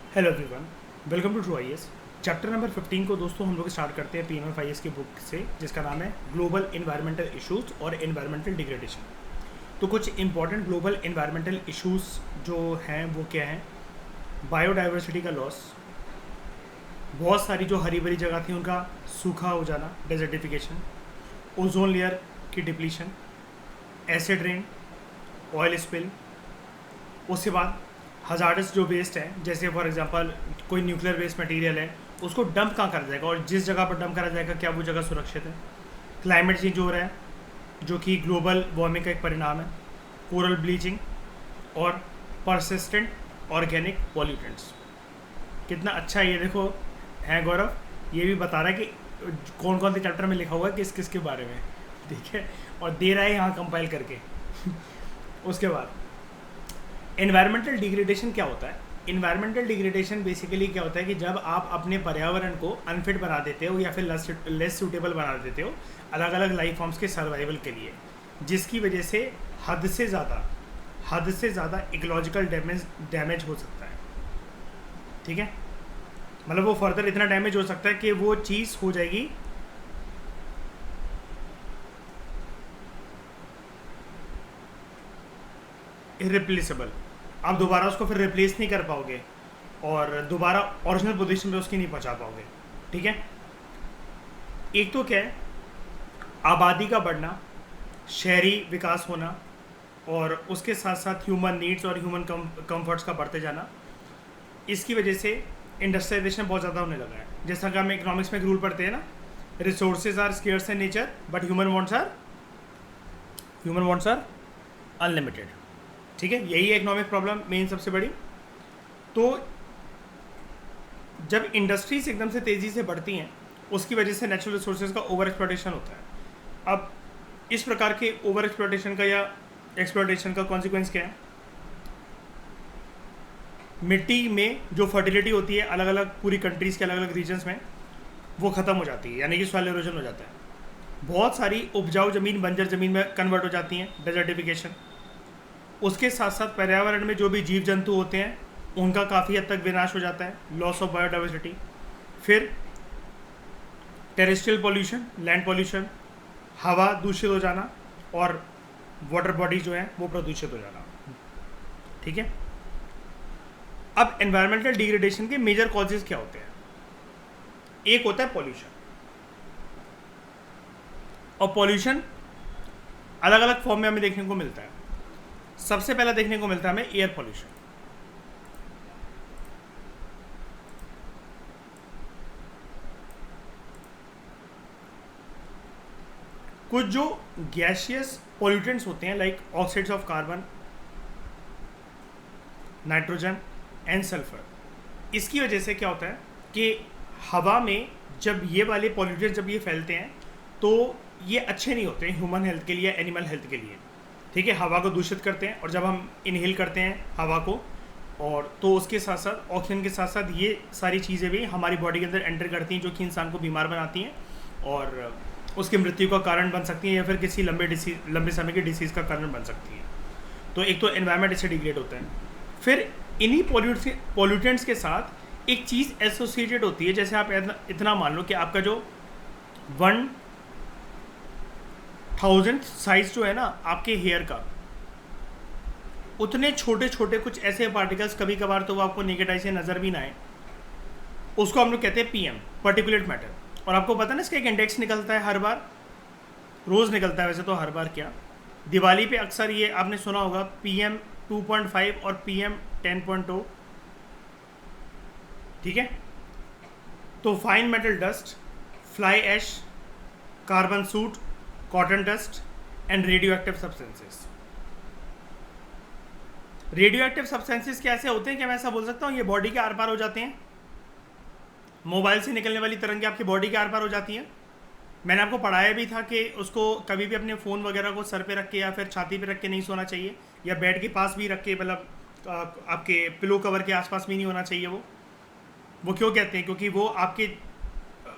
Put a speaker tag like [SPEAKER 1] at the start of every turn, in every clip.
[SPEAKER 1] Hello everyone, welcome to true IAS. Chapter number 15 को दोस्तों हम लोग स्टार्ट करते हैं पीएमएफआईएस की बुक से, जिसका नाम है ग्लोबल इन्वायरमेंटल इश्यूज और इन्वायरमेंटल डिग्रेडेशन। तो कुछ इंपॉर्टेंट ग्लोबल इन्वायरमेंटल इश्यूज जो हैं वो क्या हैं? बायोडाइवर्सिटी का लॉस, बहुत सारी जो हरी भरी जगह थी उनका सूखा हो जाना, डेजर्टिफिकेशन, ओजोन लेयर की depletion, acid rain, oil spill. उसके बाद हजार्डस जो वेस्ट है, जैसे फॉर एग्जांपल कोई न्यूक्लियर वेस्ट मटेरियल है, उसको डंप कहाँ करा जाएगा और जिस जगह पर डंप करा जाएगा क्या वो जगह सुरक्षित है? क्लाइमेट चेंज हो रहा है जो कि ग्लोबल वार्मिंग का एक परिणाम है, कोरल ब्लीचिंग और परसिस्टेंट ऑर्गेनिक पॉल्यूटेंट्स। कितना अच्छा ये देखो है गौरव, ये भी बता रहा है कि कौन कौन से चैप्टर में लिखा हुआ है किस किस के बारे में, ठीक है, और दे रहा है यहाँ कंपाइल करके। उसके बाद एनवायरमेंटल डिग्रेडेशन क्या होता है? इन्वायरमेंटल डिग्रेडेशन बेसिकली क्या होता है कि जब आप अपने पर्यावरण को अनफिट बना देते हो या फिर लेस सूटेबल बना देते हो अलग अलग लाइफ फॉर्म्स के सर्वाइवल के लिए, जिसकी वजह से हद से ज़्यादा इकोलॉजिकल डैमेज हो सकता है। ठीक है, मतलब वो फर्दर इतना डैमेज हो सकता है कि वो चीज़ हो जाएगी इरिप्लेसेबल। आप दोबारा उसको फिर रिप्लेस नहीं कर पाओगे और दोबारा ओरिजिनल पोजीशन पे उसकी नहीं पहुंचा पाओगे। ठीक है, एक तो क्या है, आबादी का बढ़ना, शहरी विकास होना और उसके साथ साथ ह्यूमन नीड्स और ह्यूमन कंफर्ट्स का बढ़ते जाना। इसकी वजह से इंडस्ट्रियलाइजेशन बहुत ज़्यादा होने लगा है। जैसा कि हम इकोनॉमिक्स में एक रूल पढ़ते हैं ना, resources are scarce in nature but human wants are unlimited. ठीक है, यही है इकोनॉमिक प्रॉब्लम मेन सबसे बड़ी। तो जब इंडस्ट्रीज एकदम से तेज़ी से बढ़ती हैं उसकी वजह से नेचुरल रिसोर्सेज का ओवर एक्सप्लॉयटेशन होता है। अब इस प्रकार के ओवर एक्सप्लॉयटेशन का या एक्सप्लॉयटेशन का कॉन्सिक्वेंस क्या है? मिट्टी में जो फर्टिलिटी होती है अलग अलग पूरी कंट्रीज़ के अलग अलग रीजन्स में वो ख़त्म हो जाती है, यानी कि सॉइल इरोजन हो जाता है। बहुत सारी उपजाऊ ज़मीन बंजर ज़मीन में कन्वर्ट हो जाती हैं, डेजर्टिफिकेशन। उसके साथ साथ पर्यावरण में जो भी जीव जंतु होते हैं उनका काफ़ी हद तक विनाश हो जाता है, लॉस ऑफ बायोडाइवर्सिटी। फिर टेरेस्ट्रियल पॉल्यूशन, लैंड पॉल्यूशन, हवा दूषित हो जाना और वाटर बॉडीज जो हैं वो प्रदूषित हो जाना। ठीक है, अब एनवायरमेंटल डिग्रेडेशन के मेजर कॉजेज क्या होते हैं? एक होता है पॉल्यूशन, और पॉल्यूशन अलग अलग फॉर्म में हमें देखने को मिलता है। सबसे पहला देखने को मिलता है हमें एयर पॉल्यूशन। कुछ जो गैसियस पॉल्यूटेंट्स होते हैं like oxides of carbon, nitrogen and sulphur, इसकी वजह से क्या होता है कि हवा में जब ये वाले पॉल्यूटेंट्स जब ये फैलते हैं तो ये अच्छे नहीं होते हैं ह्यूमन हेल्थ के लिए, एनिमल हेल्थ के लिए। ठीक है, हवा को दूषित करते हैं और जब हम इनहेल करते हैं हवा को और तो उसके साथ साथ ऑक्सीजन के साथ साथ ये सारी चीज़ें भी हमारी बॉडी के अंदर एंटर करती हैं जो कि इंसान को बीमार बनाती हैं और उसकी मृत्यु का कारण बन सकती हैं या फिर किसी लंबे समय की डिसीज़ का कारण बन सकती हैं। तो एक तो एनवायरनमेंट इससे डिग्रेड होता है। फिर इन्हीं पॉल्यूटेंट्स के साथ एक चीज़ एसोसिएटेड होती है। जैसे आप इतना मान लो कि आपका जो 1000 साइज जो है ना आपके हेयर का, उतने छोटे छोटे कुछ ऐसे पार्टिकल्स कभी कभार तो वो आपको नेकेड आई से नज़र भी ना आए, उसको हम लोग कहते हैं पीएम, पार्टिकुलेट मैटर। और आपको पता ना इसका एक इंडेक्स निकलता है हर बार, रोज़ निकलता है वैसे तो, हर बार क्या, दिवाली पे अक्सर ये आपने सुना होगा PM 2.5 और PM 10.0। ठीक है, तो fine metal dust, fly ash, carbon soot, cotton dust and radioactive substances. Radioactive substances कैसे होते हैं, क्या मैं ऐसा बोल सकता हूँ ये बॉडी के आर पार हो जाते हैं? मोबाइल से निकलने वाली तरंगें आपकी बॉडी के आर पार हो जाती हैं। मैंने आपको पढ़ाया भी था कि उसको कभी भी अपने फ़ोन वगैरह को सर पे रख के या फिर छाती पे रख के नहीं सोना चाहिए, या बेड के पास भी रख के, मतलब आपके पिलो कवर के आसपास भी नहीं होना चाहिए। वो क्यों कहते हैं? क्योंकि वो आपके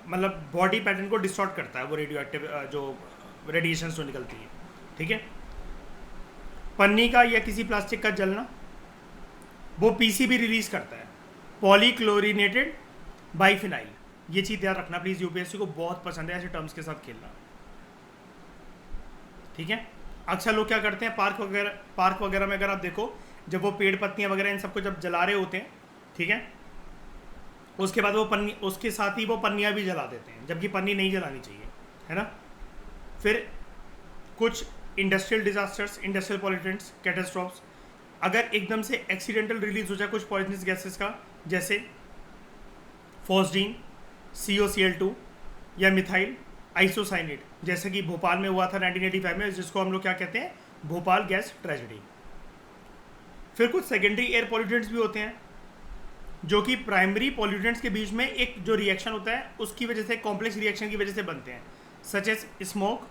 [SPEAKER 1] मतलब बॉडी पैटर्न को डिस्टॉर्ट करता है, वो रेडियो एक्टिव जो रेडिएशन जो निकलती है। ठीक है, पन्नी का या किसी प्लास्टिक का जलना वो पीसीबी रिलीज़ करता है, पॉलीक्लोरिनेटेड बाइफिनाइल। ये चीज़ ध्यान रखना प्लीज़, यूपीएससी को बहुत पसंद है ऐसे टर्म्स के साथ खेलना, ठीक है। अक्सर लोग क्या करते हैं, पार्क वगैरह में अगर आप देखो, जब वो पेड़ पत्तियां वगैरह इन सबको जब जला रहे होते हैं, ठीक है, उसके बाद वो पन्नी, उसके साथ ही वो पन्नियाँ भी जला देते हैं, जबकि पन्नी नहीं जलानी चाहिए, है ना। फिर कुछ इंडस्ट्रियल डिजास्टर्स, इंडस्ट्रियल पॉल्यूटेंट्स, कैटास्ट्रॉफ्स, अगर एकदम से एक्सीडेंटल रिलीज हो जाए कुछ पॉइजनस गैसेस का, जैसे फॉस्डीन, COCl2 या मिथाइल आइसोसाइनेट, जैसे कि भोपाल में हुआ था 1985 में, जिसको हम लोग क्या कहते हैं, भोपाल गैस ट्रेजेडी। फिर कुछ सेकेंडरी एयर पॉल्यूटेंट्स भी होते हैं जो कि प्राइमरी पॉल्यूटेंट्स के बीच में एक जो रिएक्शन होता है उसकी वजह से, कॉम्प्लेक्स रिएक्शन की वजह से बनते हैं, सच एज स्मोक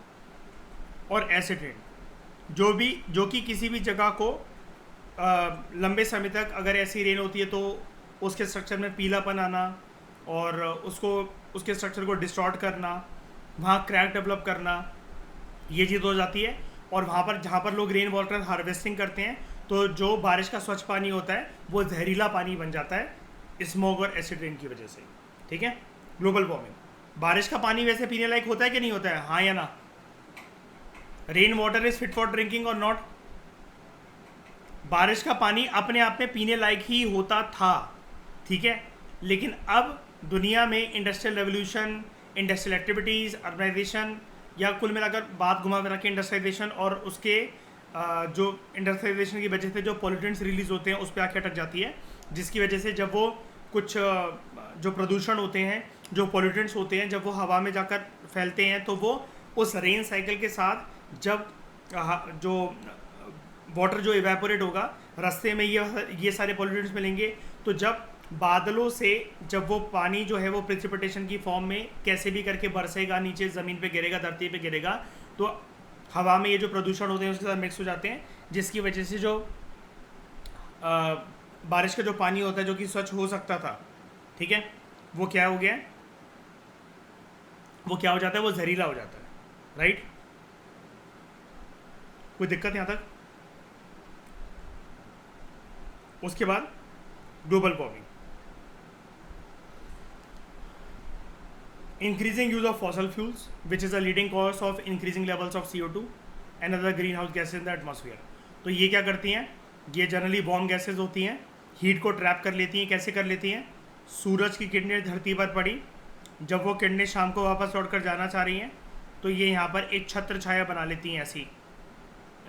[SPEAKER 1] और एसिड रेन, जो कि किसी भी जगह को लंबे समय तक अगर ऐसी रेन होती है तो उसके स्ट्रक्चर में पीलापन आना और उसके स्ट्रक्चर को डिस्टॉर्ट करना, वहाँ क्रैक डेवलप करना, ये चीज़ हो जाती है। और वहाँ पर जहाँ पर लोग रेन वाटर हार्वेस्टिंग करते हैं तो जो बारिश का स्वच्छ पानी होता है वो जहरीला पानी बन जाता है स्मोक और एसिड रेन की वजह से, ठीक है। ग्लोबल वार्मिंग, बारिश का पानी वैसे पीने लायक होता है कि नहीं होता है, हाँ या ना? Rain water is fit for drinking और नॉट? बारिश का पानी अपने आप में पीने लायक ही होता था, ठीक है, लेकिन अब दुनिया में industrial revolution, industrial activities, urbanisation, या कुल मिलाकर बात घुमा फिरा के इंडस्ट्रियलाइजेशन और उसके जो इंडस्ट्रियलाइजेशन की वजह से जो पॉल्यूटेंट्स रिलीज होते हैं उस पर आके अटक जाती है, जिसकी वजह से जब वो कुछ जो प्रदूषण होते हैं, जो पॉल्यूटेंट्स होते हैं, जब वो हवा में जाकर फैलते हैं तो वो उस रेन साइकिल के साथ जब जो वाटर जो इवेपोरेट होगा, रास्ते में ये सारे पॉल्यूटेंट्स मिलेंगे, तो जब बादलों से जब वो पानी जो है वो प्रेसिपिटेशन की फॉर्म में कैसे भी करके बरसेगा, नीचे ज़मीन पे गिरेगा, धरती पे गिरेगा, तो हवा में ये जो प्रदूषण होते हैं उसके साथ मिक्स हो जाते हैं, जिसकी वजह से जो बारिश का जो पानी होता है जो कि स्वच्छ हो सकता था, ठीक है, वो क्या हो गया, वो क्या हो जाता है, वो जहरीला हो जाता है, राइट। कोई दिक्कत यहाँ तक? उसके बाद global warming, increasing use of fossil fuels, which is a leading cause of increasing levels of CO2 and other greenhouse gases in the atmosphere। तो ये क्या करती हैं, ये जनरली वार्म गैसेज होती हैं, हीट को ट्रैप कर लेती हैं। कैसे कर लेती हैं? सूरज की किरणें धरती पर पड़ी, जब वो किरणें शाम को वापस लौट कर जाना चाह रही हैं तो ये यहाँ पर एक छत्र छाया बना लेती हैं। ऐसी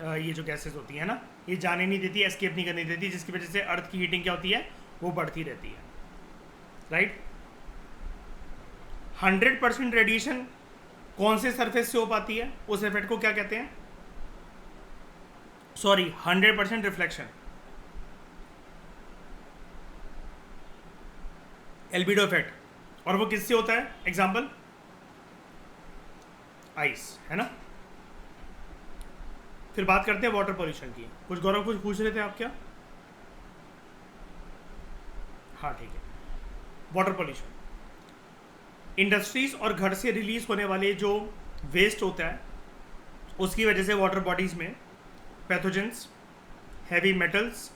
[SPEAKER 1] ये जो गैसेज होती हैं ना, ये जाने नहीं देती, एस्केप नहीं करने देती, जिसकी वजह से अर्थ की हीटिंग क्या होती है, वो बढ़ती रहती है, राइट। 100% रेडिएशन कौन से सरफेस से हो पाती है, उस इफेक्ट को क्या कहते हैं? Sorry, 100% reflection, albedo effect. और वो किससे होता है? एग्जाम्पल आइस, है ना। फिर बात करते हैं वाटर पॉल्यूशन की। कुछ गौरव कुछ पूछ रहे थे आप क्या? हाँ ठीक है। वाटर पॉल्यूशन, इंडस्ट्रीज और घर से रिलीज होने वाले जो वेस्ट होता है उसकी वजह से वाटर बॉडीज़ में pathogens, heavy metals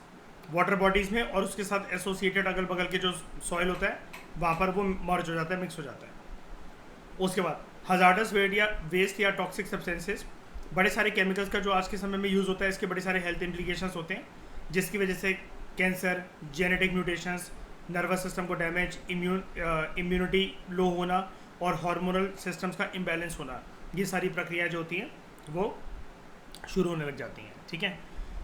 [SPEAKER 1] water bodies में और उसके साथ एसोसिएटेड अगल बगल के जो सॉइल होता है वहाँ पर वो मर्ज हो जाता है, मिक्स हो जाता है। उसके बाद हजार्डस वेस्ट या टॉक्सिक सब्सटेंसेस, बड़े सारे केमिकल्स का जो आज के समय में यूज़ होता है, इसके बड़े सारे हेल्थ इम्प्लीकेशंस होते हैं, जिसकी वजह से cancer, genetic mutations, nervous system को डैमेज, इम्यूनिटी लो होना और हार्मोनल सिस्टम्स का इम्बैलेंस होना, ये सारी प्रक्रिया जो होती हैं वो शुरू होने लग जाती हैं, ठीक है।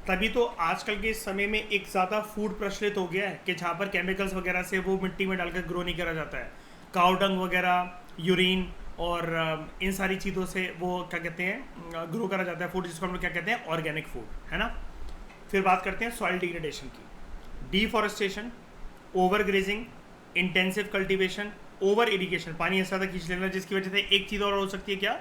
[SPEAKER 1] तभी तो आजकल के समय में एक ज़्यादा फूड प्रचलित हो गया है कि जहाँ पर केमिकल्स वगैरह से वो मिट्टी में डालकर ग्रो नहीं करा जाता है। काऊ डंग वगैरह, यूरिन और इन सारी चीज़ों से वो क्या कहते हैं, ग्रो करा जाता है फूड, जिसको हम लोग क्या कहते हैं, ऑर्गेनिक फूड, है ना। फिर बात करते हैं सॉइल डिग्रेडेशन की। Deforestation, over grazing, intensive cultivation, over irrigation, पानी ऐसा तक खींच लेना, जिसकी वजह से एक चीज़ और हो सकती है क्या,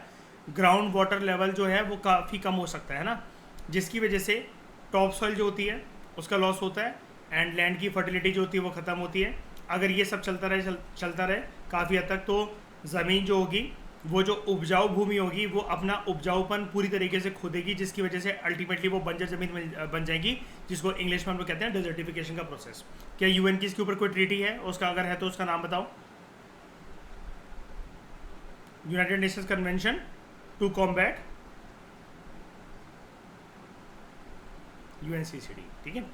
[SPEAKER 1] ग्राउंड वाटर लेवल जो है वो काफ़ी कम हो सकता है ना, जिसकी वजह से टॉप सॉइल जो होती है उसका लॉस होता है एंड लैंड की फर्टिलिटी जो होती है वो ख़त्म होती है। अगर ये सब चलता रहे काफ़ी हद तक तो ज़मीन जो होगी वो जो उपजाऊ भूमि होगी वो अपना उपजाऊपन पूरी तरीके से खो देगी, जिसकी वजह से अल्टीमेटली वो बंजर जमीन बन जाएगी, जिसको इंग्लिश में हम लोग कहते हैं डेजर्टिफिकेशन का प्रोसेस। क्या यूएन की इसके ऊपर कोई ट्रीटी है? उसका अगर है तो उसका नाम बताओ। United Nations Convention to Combat UNCCD, ठीक है,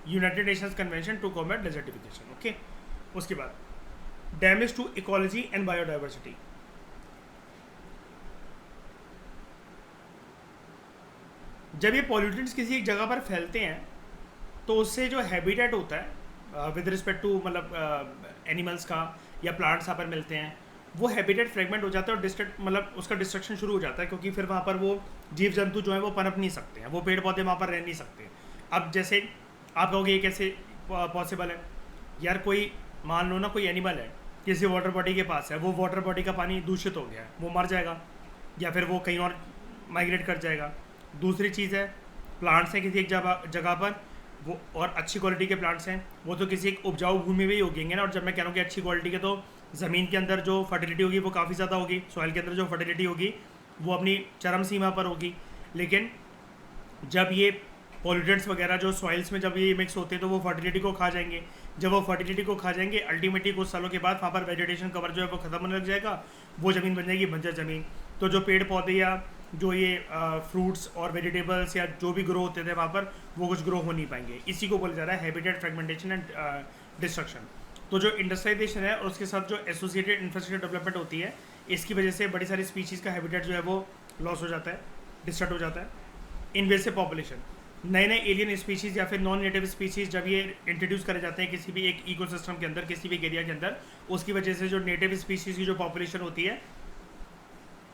[SPEAKER 1] United Nations Convention to Combat Desertification. Okay, उसके बाद damage to ecology and biodiversity. जब ये पॉल्यूटेंट्स किसी एक जगह पर फैलते हैं तो उससे जो हैबिटेट होता है विद रिस्पेक्ट टू मतलब एनिमल्स का या प्लांट्स यहाँ पर मिलते हैं, वो हैबिटेट फ्रेगमेंट हो जाता है और डिस्ट्रक्ट मतलब उसका डिस्ट्रक्शन शुरू हो जाता है, क्योंकि फिर वहाँ पर वो जीव जंतु जो है वो पनप नहीं सकते हैं, वो पेड़ पौधे वहाँ पर रह नहीं सकते। अब जैसे आप कहोगे ये कैसे पॉसिबल है? यार कोई मान लो ना कोई एनिमल है किसी वाटर बॉडी के पास है, वो वाटर बॉडी का पानी दूषित हो गया है, वो मर जाएगा या फिर वो कहीं और माइग्रेट कर जाएगा। दूसरी चीज़ है प्लांट्स हैं किसी एक जगह पर, वो और अच्छी क्वालिटी के प्लांट्स हैं, वो तो किसी एक उपजाऊ भूमि में ही उगेंगे ना। और जब मैं कह रहा हूँ कि अच्छी क्वालिटी के, तो ज़मीन के अंदर जो फर्टिलिटी होगी वो काफ़ी ज़्यादा होगी, सॉइल के अंदर जो फर्टिलिटी होगी वो अपनी चरम सीमा पर होगी। लेकिन जब ये पॉल्यूटेंट्स वगैरह जो सॉइल्स में जब ये मिक्स होते हैं तो वो फर्टिलिटी को खा जाएंगे। जब वो फर्टिलिटी को खा जाएंगे अल्टीमेटली कुछ सालों के बाद वहाँ पर वेजिटेशन कवर जो है वो ख़त्म होने लग जाएगा, वो ज़मीन बन जाएगी बंजर ज़मीन। तो जो पेड़ पौधे या जो ये फ्रूट्स और वेजिटेबल्स या जो भी ग्रो होते थे वहाँ पर, वो कुछ ग्रो हो नहीं पाएंगे। इसी को बोला जा रहा है हैबिटेट फ्रेगमेंटेशन एंड डिस्ट्रक्शन। तो जो इंडस्ट्रियलाइजेशन है और उसके साथ जो एसोसिएटेड इंफ्रास्ट्रक्चर डेवलपमेंट होती है, इसकी वजह से बड़ी सारी स्पीशीज़ का हैबिटेट जो है वो लॉस हो जाता है, डिस्ट्रक्ट हो जाता है। इन्वेसिव पॉपुलेशन, नए नए एलियन स्पीशीज़ या फिर नॉन नेटिव स्पीशीज़ जब ये इंट्रोड्यूस करे जाते हैं किसी भी एक इकोसिस्टम के अंदर, किसी भी एरिया के अंदर, उसकी वजह से जो नेटिव स्पीशीज़ की जो पॉपुलेशन होती है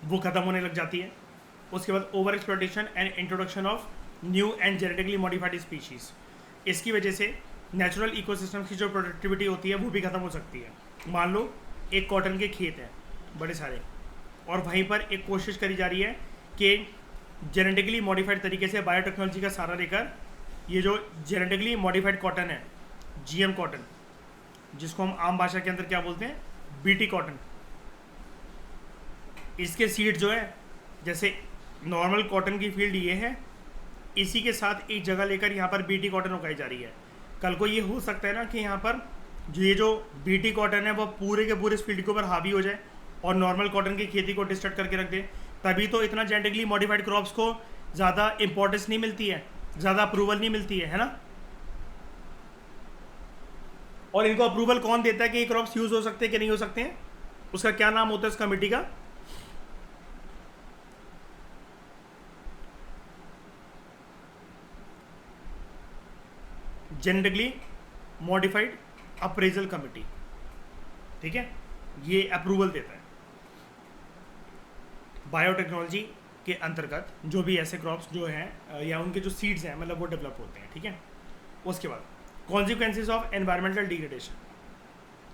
[SPEAKER 1] वो ख़त्म होने लग जाती है। उसके बाद over exploitation and introduction of new and genetically modified species, इसकी वजह से नेचुरल इकोसिस्टम की जो प्रोडक्टिविटी होती है वो भी ख़त्म हो सकती है। मान लो एक कॉटन के खेत हैं बड़े सारे, और वहीं पर एक कोशिश करी जा रही है कि जेनेटिकली मॉडिफाइड तरीके से बायोटेक्नोलॉजी का सहारा लेकर ये जो जेनेटिकली मॉडिफाइड कॉटन है, जीएम कॉटन, जिसको हम आम भाषा के अंदर क्या बोलते हैं, बीटी कॉटन, इसके सीड जो है, जैसे नॉर्मल कॉटन की फील्ड ये है, इसी के साथ एक जगह लेकर यहाँ पर बीटी कॉटन उगाई जा रही है। कल को ये हो सकता है ना कि यहाँ पर जो बीटी कॉटन है वो पूरे के पूरे इस फील्ड के ऊपर हावी हो जाए और नॉर्मल कॉटन की खेती को डिस्ट्रक्ट करके रख दे। तभी तो इतना जेनेटिकली मॉडिफाइड क्रॉप्स को ज़्यादा इंपॉर्टेंस नहीं मिलती है, ज़्यादा अप्रूवल नहीं मिलती है ना। और इनको अप्रूवल कौन देता है कि ये क्रॉप्स यूज़ हो सकते हैं कि नहीं हो सकते हैं? उसका क्या नाम होता है उस कमेटी का? जेनेटिकली मॉडिफाइड अप्रेजल कमेटी, ठीक है, ये अप्रूवल देता है बायोटेक्नोलॉजी के अंतर्गत जो भी ऐसे क्रॉप्स जो हैं या उनके जो सीड्स हैं मतलब वो डेवलप होते हैं, ठीक है। उसके बाद कॉन्सिक्वेंसेज ऑफ एनवायरमेंटल डिग्रेडेशन,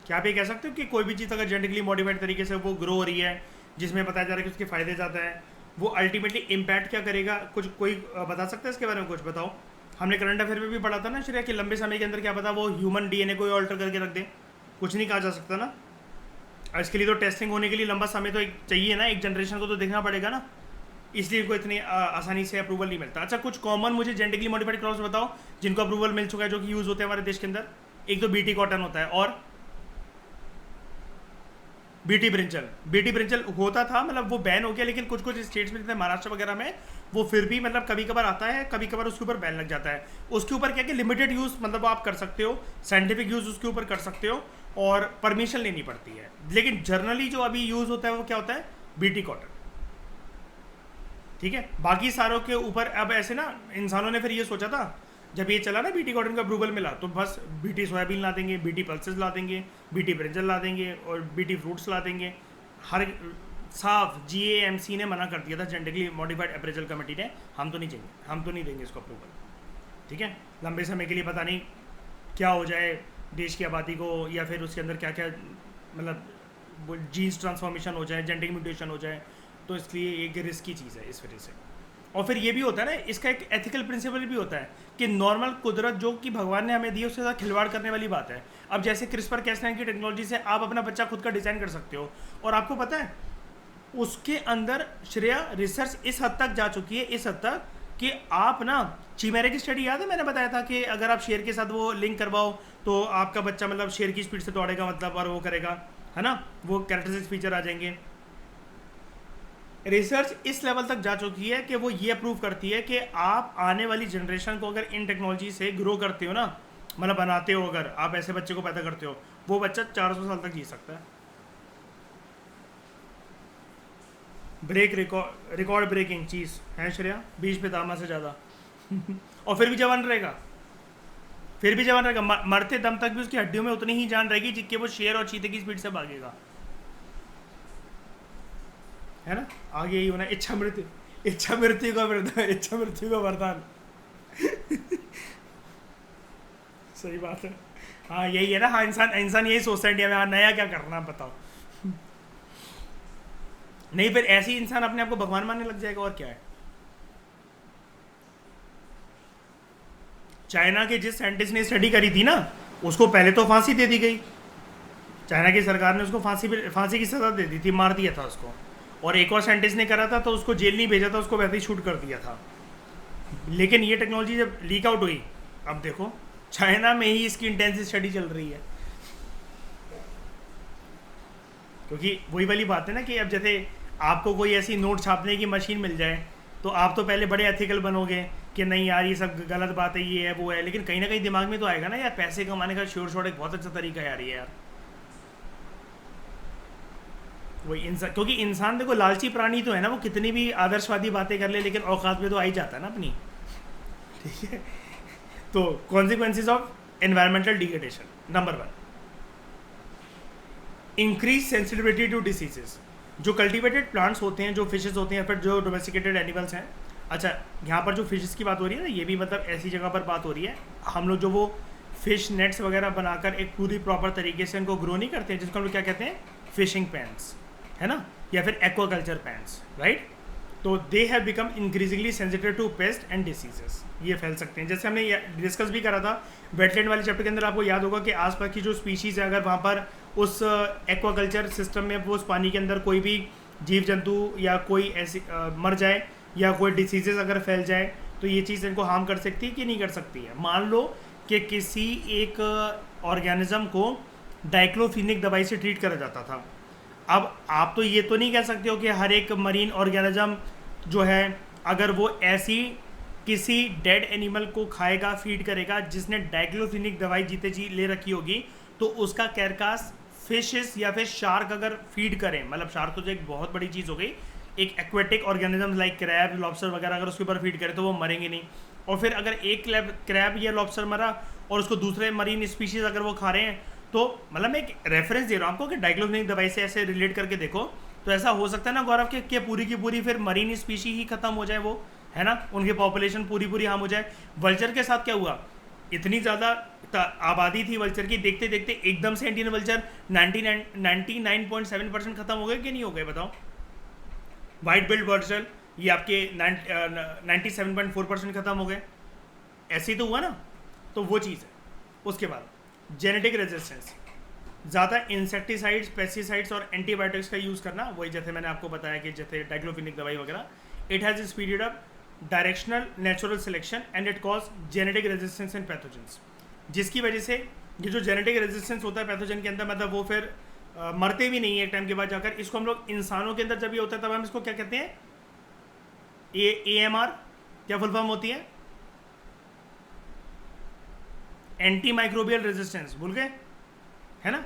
[SPEAKER 1] क्या आप ये कह सकते हो कि कोई भी चीज़ अगर जेनेटिकली मॉडिफाइड तरीके से वो ग्रो हो रही है, जिसमें बताया जा रहा है कि उसके फ़ायदे ज़्यादा हैं, वो अल्टीमेटली इम्पैक्ट क्या करेगा? कुछ कोई बता सकता है इसके बारे में? कुछ बताओ। हमने करंट अफेयर में भी पढ़ा था ना श्रेया कि लंबे समय के अंदर क्या पता वो ह्यूमन डीएनए को ऑल्टर करके रख दे, कुछ नहीं कहा जा सकता ना। और इसके लिए तो टेस्टिंग होने के लिए लंबा समय तो चाहिए ना, एक जनरेशन को तो देखना पड़ेगा ना, इसलिए इनको इतनी आसानी से अप्रूवल नहीं मिलता। अच्छा, कुछ कॉमन मुझे जेनेटिकली मॉडिफाइड क्रॉप्स बताओ जिनको अप्रूवल मिल चुका है, जो कि यूज़ होते हैं हमारे देश के अंदर। एक तो बीटी कॉटन होता है और बीटी ब्रिंजल। बीटी ब्रिंजल होता था मतलब वो बैन हो गया, लेकिन कुछ कुछ स्टेट्स में जैसे महाराष्ट्र वगैरह में वो फिर भी मतलब कभी कभार आता है, कभी कभार उसके ऊपर बैन लग जाता है। उसके ऊपर क्या कि लिमिटेड यूज़ मतलब आप कर सकते हो, साइंटिफिक यूज़ उसके ऊपर कर सकते हो और परमिशन लेनी पड़ती है। लेकिन जर्नली जो अभी यूज़ होता है वो क्या होता है, बीटी कॉटन, ठीक है। बाकी सारों के ऊपर अब ऐसे ना इंसानों ने फिर ये सोचा था, जब ये चला ना बीटी कॉटन का अप्रूवल मिला, तो बस बीटी सोयाबीन ला देंगे, बीटी पल्सेस ला देंगे, बीटी ब्रिंजल ला देंगे और बीटी फ्रूट्स ला देंगे। हर साफ GAMC ने मना कर दिया था, जेनेटिकली मॉडिफाइड अप्रेजल कमेटी ने, हम तो नहीं देंगे इसको अप्रूवल, ठीक है। लंबे समय के लिए पता नहीं क्या हो जाए देश की आबादी को, या फिर उसके अंदर क्या क्या मतलब जीन्स ट्रांसफॉर्मेशन हो जाए, जेनेटिक म्यूटेशन हो जाए, तो इसलिए एक रिस्की चीज़ है इस वजह से। और फिर ये भी होता है ना, इसका एक एथिकल प्रिंसिपल भी होता है कि नॉर्मल कुदरत जो कि भगवान ने हमें दी है उसके साथ खिलवाड़ करने वाली बात है। अब जैसे CRISPR-Cas9 की टेक्नोलॉजी से आप अपना बच्चा खुद का डिज़ाइन कर सकते हो, और आपको पता है उसके अंदर श्रेया रिसर्च इस हद तक जा चुकी है, इस हद तक कि आप ना, चिमेरे की स्टडी याद है, मैंने बताया था कि अगर आप शेर के साथ वो लिंक करवाओ तो आपका बच्चा मतलब शेर की स्पीड से दौड़ेगा, मतलब, और वो करेगा, है ना, वो कैरेक्टरिस्टिक फीचर आ जाएंगे। रिसर्च इस लेवल तक जा चुकी है कि वो ये अप्रूव करती है कि आप आने वाली जनरेशन को अगर इन टेक्नोलॉजी से ग्रो करते हो ना, मतलब बनाते हो, अगर आप ऐसे बच्चे को पैदा करते हो, वो बच्चा 400 साल तक जी सकता है। ब्रेक रिकॉर्ड ब्रेकिंग चीज़ है श्रेया, 20 पे दामा से ज़्यादा और फिर भी जवान रहेगा, फिर भी जवान रहेगा, मरते दम तक भी उसकी हड्डियों में उतनी ही जान रहेगी जितनी वो शेर और चीते की स्पीड से भागेगा, है ना। आगे यही होना, इच्छा मृत्यु का वरदान, इच्छा मृत्यु का वरदान सही बात है। हाँ यही है ना, हाँ इंसान यही सोचता है इंडिया में, हाँ नया क्या करना बताओ नहीं, फिर ऐसे ही इंसान अपने आप को भगवान मानने लग जाएगा, और क्या है। चाइना के जिस साइंटिस्ट ने स्टडी करी थी ना, उसको पहले तो फांसी दे दी गई, चाइना की सरकार ने उसको फांसी की सजा दे दी थी, मार दिया था उसको। और एक और साइंटिस्ट ने करा था तो उसको जेल नहीं भेजा था, उसको वैसे ही शूट कर दिया था। लेकिन ये टेक्नोलॉजी जब लीक आउट हुई, अब देखो चाइना में ही इसकी इंटेंसिव स्टडी चल रही है, क्योंकि वही वाली बात है ना कि अब जैसे आपको कोई ऐसी नोट छापने की मशीन मिल जाए तो आप तो पहले बड़े एथिकल बनोगे कि नहीं यार ये सब गलत बात है, ये है वो है, लेकिन कहीं ना कहीं दिमाग में तो आएगा ना यार, पैसे कमाने का श्योर शॉट एक बहुत अच्छा तरीका है यार ये, यार वही इंसान, क्योंकि इंसान देखो लालची प्राणी तो है ना, वो कितनी भी आदर्शवादी बातें कर ले लेकिन औकात में तो आ ही जाता है ना अपनी, ठीक है। तो consequences of environmental degradation, number 1, increase sensitivity to diseases. जो कल्टिवेटेड प्लांट्स होते हैं, जो फिशेस होते हैं, फिर जो डोमेस्टिकेटेड एनिमल्स हैं, अच्छा यहाँ पर जो फिशेस की बात हो रही है ना, ये भी मतलब ऐसी जगह पर बात हो रही है, हम लोग जो वो फिश नेट्स वगैरह बनाकर एक पूरी प्रॉपर तरीके से उनको ग्रो नहीं करते हैं, जिसको हम लोग क्या कहते हैं, फिशिंग पैंस, है ना, या फिर एक्वाकल्चर पैंस, राइट। तो they have become increasingly sensitive to pest and diseases, ये फैल सकते हैं। जैसे हमने डिस्कस भी करा था वेटलैंड वाले चैप्टर के अंदर, आपको याद होगा कि आसपास की जो स्पीशीज़ है, अगर वहाँ पर उस एक्वाकल्चर सिस्टम में वो उस पानी के अंदर कोई भी जीव जंतु या कोई ऐसी मर जाए या कोई डिसीजेस अगर फैल जाए तो ये चीज़ इनको हार्म कर सकती है कि नहीं कर सकती है। मान लो कि किसी एक ऑर्गेनिज्म को डाइक्लोफिनिक दवाई से ट्रीट करा जाता था, अब आप तो ये तो नहीं कह सकते हो कि हर एक मरीन ऑर्गेनिज्म जो है अगर वो ऐसी किसी डेड एनिमल को खाएगा, फीड करेगा जिसने डाइक्लोफिनिक दवाई जीते जी ले रखी होगी, तो उसका कैरकास फिशेस या फिर शार्क अगर फीड करें, मतलब शार्क तो जो एक बहुत बड़ी चीज़ हो गई, एक aquatic organism like crab, lobster वगैरह अगर उसके ऊपर फीड करें तो वो मरेंगे नहीं। और फिर अगर एक क्रैब या लॉबस्टर मरा और उसको दूसरे मरीन स्पीशीज़ अगर वो खा रहे हैं, तो मतलब मैं एक रेफरेंस दे रहा हूँ आपको कि डाइक्लोफिनिक दवाई से ऐसे रिलेट करके देखो, तो ऐसा हो सकता है ना गौरव के पूरी की पूरी फिर मरीन स्पीशी ही खत्म हो जाए, वो है ना, उनकी पॉपुलेशन पूरी हार्म हो जाए। वल्चर के साथ क्या हुआ, इतनी ज़्यादा आबादी थी वल्चर की, देखते देखते एकदम से इंडियन वल्चर 99.7% खत्म हो गए कि नहीं हो गए बताओ। वाइट बिल्ड वल्चर ये आपके 97.4% खत्म हो गए, ऐसे ही तो हुआ ना, तो वो चीज़ है। उसके बाद जेनेटिक रेजिस्टेंस, ज़्यादा इंसेक्टिसाइड्स, पेस्टिसाइड्स और एंटीबायोटिक्स का यूज़ करना, वही जैसे मैंने आपको बताया कि जैसे डाइक्लोफिनिक दवाई वगैरह, it has speeded up directional natural selection and it cause genetic resistance and pathogens, जिसकी वजह से ये जो जेनेटिक रेजिस्टेंस होता है पैथोजन के अंदर, मतलब वो फिर मरते भी नहीं है एक टाइम के बाद जाकर। इसको हम लोग इंसानों के अंदर जब ये होता है तब हम इसको क्या कहते हैं, AMR, क्या फुल फॉर्म होती है, एंटी माइक्रोबियल रेजिस्टेंस, भूल गए, है ना,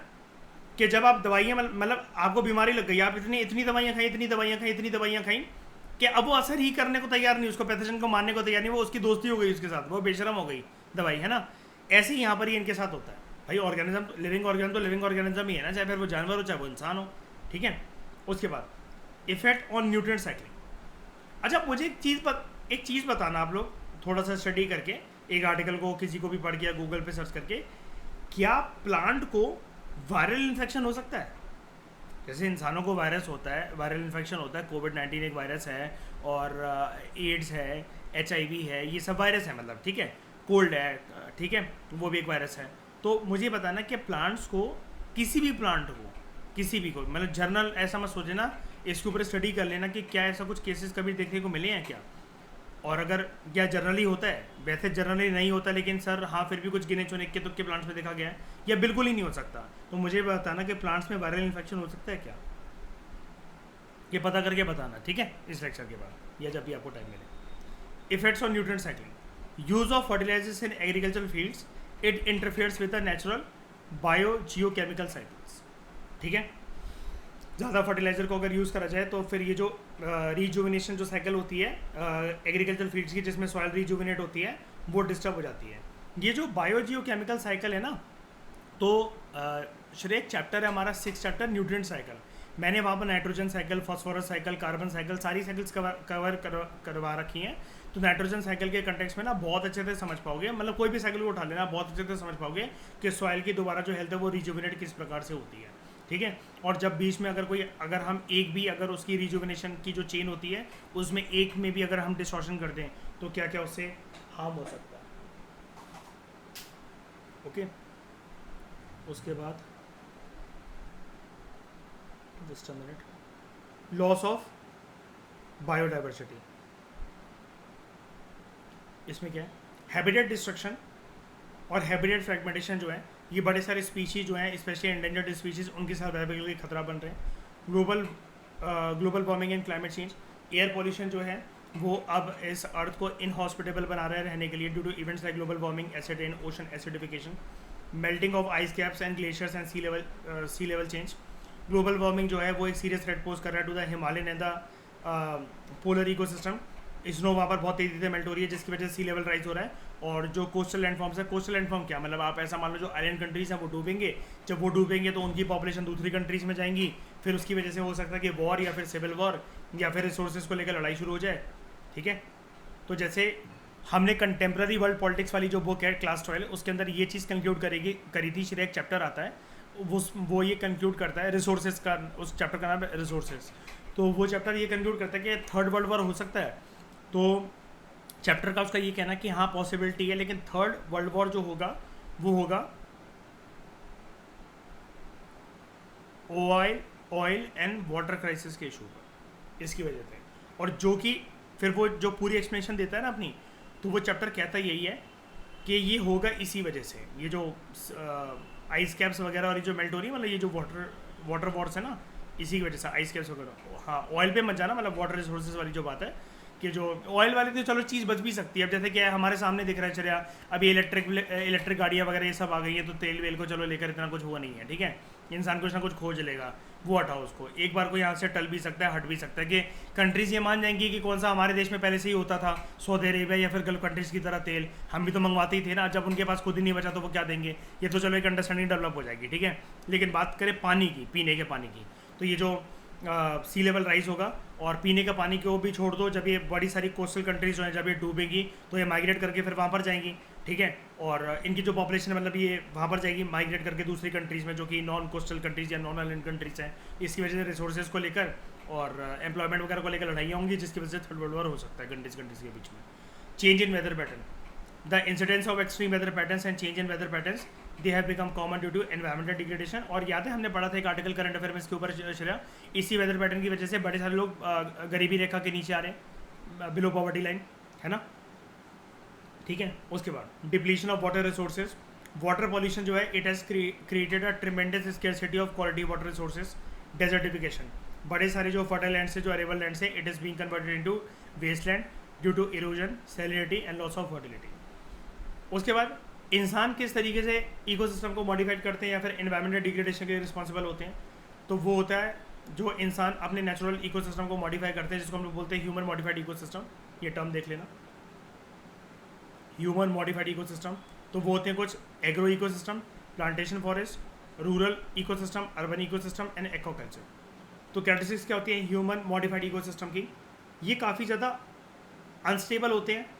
[SPEAKER 1] कि जब आप दवाइयाँ मतलब आपको बीमारी लग गई, आप इतनी दवाइयाँ खाई, इतनी दवाइयाँ खाई कि अब वो असर ही करने को तैयार नहीं, उसको पैथोजन को मारने को तैयार नहीं, वो उसकी दोस्ती हो गई उसके साथ, वो बेशरम हो गई दवाई, है ना। ऐसे ही यहाँ पर ही इनके साथ होता है भाई। ऑर्गेनिज्म लिविंग ऑर्गेनिज्म ही है ना, चाहे फिर वो जानवर हो चाहे वो इंसान हो, ठीक है। उसके बाद इफेक्ट ऑन न्यूट्रिएंट साइकिलिंग। अच्छा मुझे एक चीज़ बताना आप लोग थोड़ा सा स्टडी करके, एक आर्टिकल को किसी को भी पढ़ के या गूगल पे सर्च करके, क्या प्लांट को वायरल इन्फेक्शन हो सकता है? जैसे इंसानों को वायरस होता है, वायरल इन्फेक्शन होता है, कोविड-19 एक वायरस है, और एड्स है, HIV है, ये सब वायरस है, मतलब ठीक है, कोल्ड है, ठीक है, वो भी एक वायरस है। तो मुझे बताना कि प्लांट्स को, किसी भी प्लांट को, किसी भी को, मतलब जर्नल ऐसा मत सोचे ना इसके ऊपर स्टडी कर लेना कि क्या ऐसा कुछ केसेस कभी देखने को मिले हैं क्या, और अगर क्या जनरली होता है, वैसे जनरली नहीं होता लेकिन सर हाँ फिर भी कुछ गिने चुने के तुक्के प्लांट्स में देखा गया है, या बिल्कुल ही नहीं हो सकता, तो मुझे बताना कि प्लांट्स में वायरल इन्फेक्शन हो सकता है क्या, ये पता करके बताना, ठीक है, इस लेक्चर के बाद या जब भी आपको टाइम मिले। Effects on nutrient cycling, use of fertilisers in agricultural fields, it interferes with the natural biogeochemical cycles, ठीक है। ज़्यादा फर्टिलाइज़र को अगर यूज़ करा जाए तो फिर ये जो रीजुविनेशन जो साइकिल होती है एग्रीकल्चर फील्ड्स की, जिसमें सॉइल रीजुविनेट होती है, वो डिस्टर्ब हो जाती है। ये जो बायो जियोकेमिकल साइकिल है ना, तो श्रेय चैप्टर है हमारा 6 चैप्टर न्यूट्रिएंट साइकिल, मैंने वहाँ पर nitrogen cycle, phosphorus cycle, carbon cycle, सारी साइकिल्स कवर करवा रखी हैं। तो नाइट्रोजन साइकिल के कंटेक्स्ट में ना बहुत अच्छे से समझ पाओगे, मतलब कोई भी साइकिल को उठा लेना बहुत अच्छे से समझ पाओगे कि सॉइल की दोबारा जो हेल्थ है वो रिजुविनेट किस प्रकार से होती है, ठीक है। और जब बीच में अगर हम एक भी अगर उसकी रिजुविनेशन की जो चेन होती है उसमें एक में भी अगर हम डिस्टॉर्शन कर दें तो क्या क्या उससे हार्म हो सकता है, ओके। उसके बाद just a minute, loss of biodiversity, इसमें क्या है, हैबिटेट डिस्ट्रक्शन और हैबिटेट फ्रेगमेंटेशन जो है, ये बड़े सारे स्पीशीज जो हैं स्पेशली एंडेंजर्ड स्पीशीज, उनके सर्वाइवल के खतरा बन रहे हैं। Global warming and climate change, air pollution जो है वो अब इस अर्थ को इनहॉस्पिटेबल बना रहा है रहने के लिए due to events like global warming, acid rain, ocean acidification, melting of ice caps and glaciers and sea level change. Global warming जो है वो एक सीरियस थ्रेट पोज कर रहा है to the Himalayan and the polar ecosystem. Snow वहाँ पर बहुत तेज़ी से मेल्ट हो रही है जिसकी वजह से सी लेवल राइज हो रहा है। और जो कोस्टल लैंडफॉर्म्स है, कोस्टल लैंडफॉर्म क्या मतलब, आप ऐसा मान लो जो आइलैंड कंट्रीज हैं वो डूबेंगे, जब वो डूबेंगे तो उनकी पॉपुलेशन दूसरी कंट्रीज में जाएंगी, फिर उसकी वजह से हो सकता है कि वॉर या फिर सिविल वॉर या फिर रिसोर्सेज को लेकर लड़ाई शुरू हो जाए, ठीक है। तो जैसे हमने कंटेम्प्रेरी वर्ल्ड पॉलिटिक्स वाली जो बुक है क्लास 12, उसके अंदर ये चीज़ कंक्लूड करी थी, श्रेय एक चैप्टर आता है वो ये कंक्लूड करता है रिसोर्सेज का, उस चैप्टर का नाम है रिसोर्सेज। तो वो चैप्टर ये कंक्लूड करता है कि थर्ड वर्ल्ड वॉर हो सकता है। तो चैप्टर का उसका ये कहना कि हाँ पॉसिबिलिटी है, लेकिन थर्ड वर्ल्ड वॉर जो होगा वो होगा ऑयल एंड वाटर क्राइसिस के इशू पर, इसकी वजह से। और जो कि फिर वो जो पूरी एक्सप्लेनेशन देता है ना अपनी, तो वो चैप्टर कहता यही है कि ये होगा इसी वजह से, ये जो आइस कैप्स वगैरह और ये जो मेल्ट हो रही है, मतलब ये जो वाटर वॉर्स है ना, इसी की वजह से आइस कैप्स वगैरह। हाँ ऑयल पे मत जाना, मतलब वाटर रिसोर्सेज वाली जो बात है कि जो ऑयल वाली तो चलो चीज़ बच भी सकती है। अब जैसे क्या है हमारे सामने दिख रहा है, चलिए अभी इलेक्ट्रिक गाड़ियाँ वगैरह ये सब आ गई है, तो तेल वेल को चलो लेकर इतना कुछ हुआ नहीं है, ठीक है। इंसान कुछ ना कुछ खोज लेगा, वो हटाओ उसको, एक बार को यहाँ से टल भी सकता है, हट भी सकता है। कि कंट्रीज ये मान जाएंगी कि कौन सा हमारे देश में पहले से ही होता था, सऊदी अरेबिया या फिर गल्फ कंट्रीज की तरह तेल हम भी तो मंगवाते ही थे ना, जब उनके पास खुद ही नहीं बचा तो वो क्या देंगे, ये तो चलो एक अंडरस्टैंडिंग डेवलप हो जाएगी, ठीक है। लेकिन बात करें पानी की, पीने के पानी की, तो ये जो सी लेवल राइज होगा और पीने का पानी को भी छोड़ दो, जब ये बड़ी सारी कोस्टल कंट्रीज जो हैं जब ये डूबेंगी तो ये माइग्रेट करके फिर वहाँ पर जाएंगी, ठीक है। और इनकी जो पॉपुलेशन है मतलब ये वहाँ पर जाएगी माइग्रेट करके दूसरी कंट्रीज़ में जो कि नॉन कोस्टल कंट्रीज या नॉन आइलैंड कंट्रीज हैं। इसकी वजह से रिसोर्सेज को लेकर और एम्प्लॉयमेंट वगैरह को लेकर लड़ाइयाँ होंगी, जिसकी वजह से थर्ड वर्ल्ड वॉर हो सकता है कंट्रीज के बीच में। Change in weather pattern, the incidence of extreme weather patterns and change in weather patterns they have become common due to environmental degradation। और याद है हमने पढ़ा था एक आर्टिकल करंट अफेयर में इसके ऊपर चला, इसी वेदर पैटर्न की वजह से बड़े सारे लोग गरीबी रेखा के नीचे आ रहे हैं, बिलो पॉवर्टी लाइन, है ना, ठीक है। उसके बाद depletion of water resources, water pollution जो है it has created a tremendous scarcity of quality water resources. Desertification, बड़े सारे जो फर्टाइल लैंड से जो अरेबल लैंड से it is being converted into wasteland due to erosion, salinity and loss of fertility. उसके बाद इंसान किस तरीके से इकोसिस्टम को मॉडिफाइड करते हैं या फिर एनवायरमेंटल डिग्रेडेशन के लिए रिस्पॉन्सिबल होते हैं, तो वो होता है जो इंसान अपने नेचुरल इकोसिस्टम को मॉडिफाई करते हैं, जिसको हम लोग बोलते हैं ह्यूमन मॉडिफाइड इकोसिस्टम। ये टर्म देख लेना, ह्यूमन मॉडिफाइड इकोसिस्टम। तो वो होते हैं कुछ agro ecosystem, plantation forest, rural ecosystem, urban ecosystem and aquaculture. तो कैरेक्टरिस्टिक्स क्या होती है ह्यूमन मॉडिफाइड इकोसिस्टम की, ये काफ़ी ज़्यादा अनस्टेबल होते हैं,